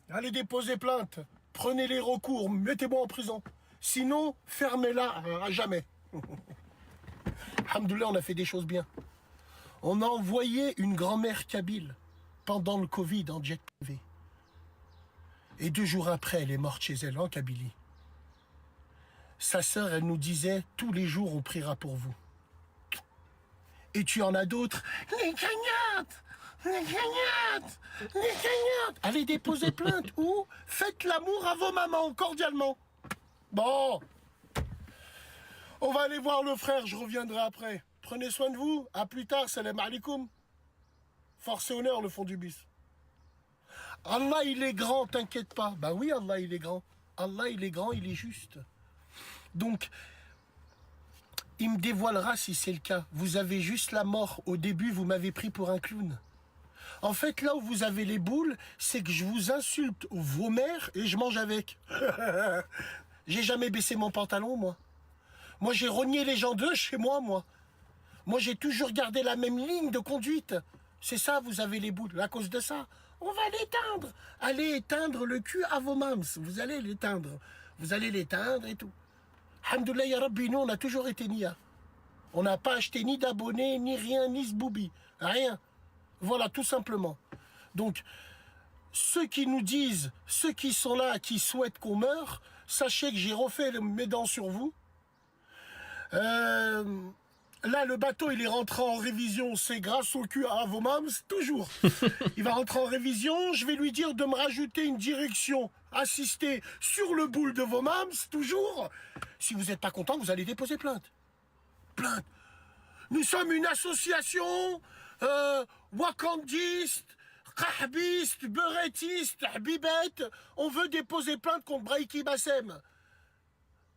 Speaker 2: Allez déposer plainte. Prenez les recours. Mettez-moi en prison. Sinon, fermez-la à jamais. Alhamdoulilah, on a fait des choses bien. On a envoyé une grand-mère kabyle pendant le Covid en jet privé. Et 2 jours après, elle est morte chez elle en Kabylie. Sa sœur, elle nous disait, tous les jours, on priera pour vous. Et tu en as d'autres. Les cagnottes! Les cagnottes! Les cagnottes! Allez déposer plainte ou faites l'amour à vos mamans, cordialement. Bon. On va aller voir le frère, je reviendrai après. Prenez soin de vous. À plus tard, salam alaikum. Force et honneur, le fond du bis. Allah, il est grand, t'inquiète pas. Bah oui, Allah, il est grand. Allah, il est grand, il est juste. Donc, il me dévoilera si c'est le cas. Vous avez juste la mort. Au début, vous m'avez pris pour un clown. En fait, là où vous avez les boules, c'est que je vous insulte vos mères et je mange avec. J'ai jamais baissé mon pantalon, moi. Moi, j'ai rogné les gens d'eux chez moi, moi. Moi, j'ai toujours gardé la même ligne de conduite. C'est ça, vous avez les boules. À cause de ça, on va l'éteindre. Allez éteindre le cul à vos mams. Vous allez l'éteindre. Vous allez l'éteindre et tout. Alhamdoulilah, ya Rabbi, nous, on a toujours été nia. On n'a pas acheté ni d'abonnés, ni rien, ni zboubi. Rien. Voilà, tout simplement. Donc, ceux qui nous disent, ceux qui sont là, qui souhaitent qu'on meure, sachez que j'ai refait mes dents sur vous. Là, le bateau, il est rentré en révision. C'est grâce au cul à vos mams, toujours. Il va rentrer en révision. Je vais lui dire de me rajouter une direction assistée sur le boule de vos mams, toujours. Si vous n'êtes pas content, vous allez déposer plainte. Plainte. Nous sommes une association wakandiste, kahbiste, beurrettiste, habibette. On veut déposer plainte contre Brahiki Bassem.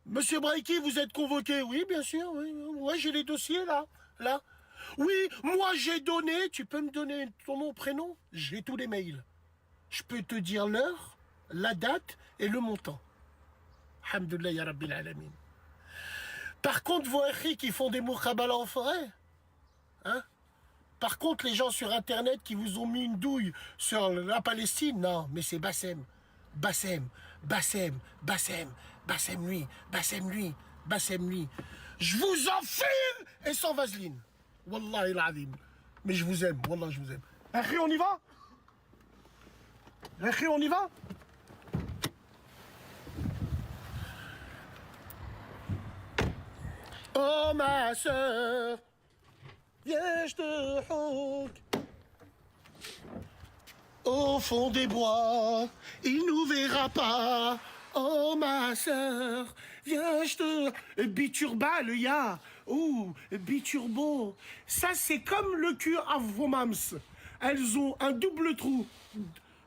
Speaker 2: Monsieur Brahiki, vous êtes convoqué? Oui, bien sûr. Oui, ouais, j'ai les dossiers là. Oui, moi j'ai donné. Tu peux me donner ton nom, prénom? J'ai tous les mails. Je peux te dire l'heure, la date et le montant. Alhamdoulilah ya Rabbil Alamin. Par contre, vos écrits qui font des moukhabala en forêt, hein? Par contre, les gens sur Internet qui vous ont mis une douille sur la Palestine, non, mais c'est Bassem. Bassem lui. Je vous enfile et sans vaseline. Wallahi l'azim. Mais je vous aime, wallah, je vous aime. Akhi, on y va? Akhi, on y va? Oh ma sœur, viens, je te hug. Au fond des bois, il nous verra pas. Oh ma sœur, viens, je te... Biturbal, ya. Ouh, biturbo. Ça, c'est comme le cul à vos mams. Elles ont un double trou.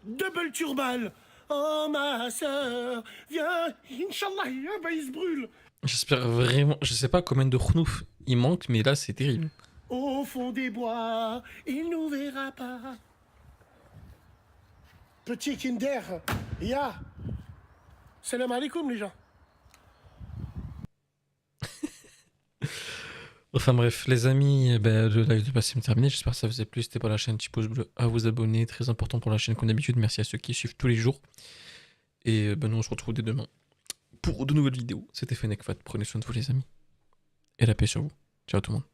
Speaker 2: Double turbal. Oh ma sœur, viens. Inch'Allah, bah, il se brûle.
Speaker 1: J'espère vraiment. Je sais pas combien de khnouf il manque, mais là, c'est terrible.
Speaker 2: Au fond des bois, il nous verra pas. Petit Kinder, ya. Salam alaikum, les gens.
Speaker 1: Enfin bref, les amis, le live de Bassem est terminé. J'espère que ça vous a plu. C'était pas la chaîne, petit pouce bleu à vous abonner. Très important pour la chaîne comme d'habitude. Merci à ceux qui suivent tous les jours. Et nous, on se retrouve dès demain pour de nouvelles vidéos. C'était Fenekfat. Prenez soin de vous, les amis. Et la paix sur vous. Ciao tout le monde.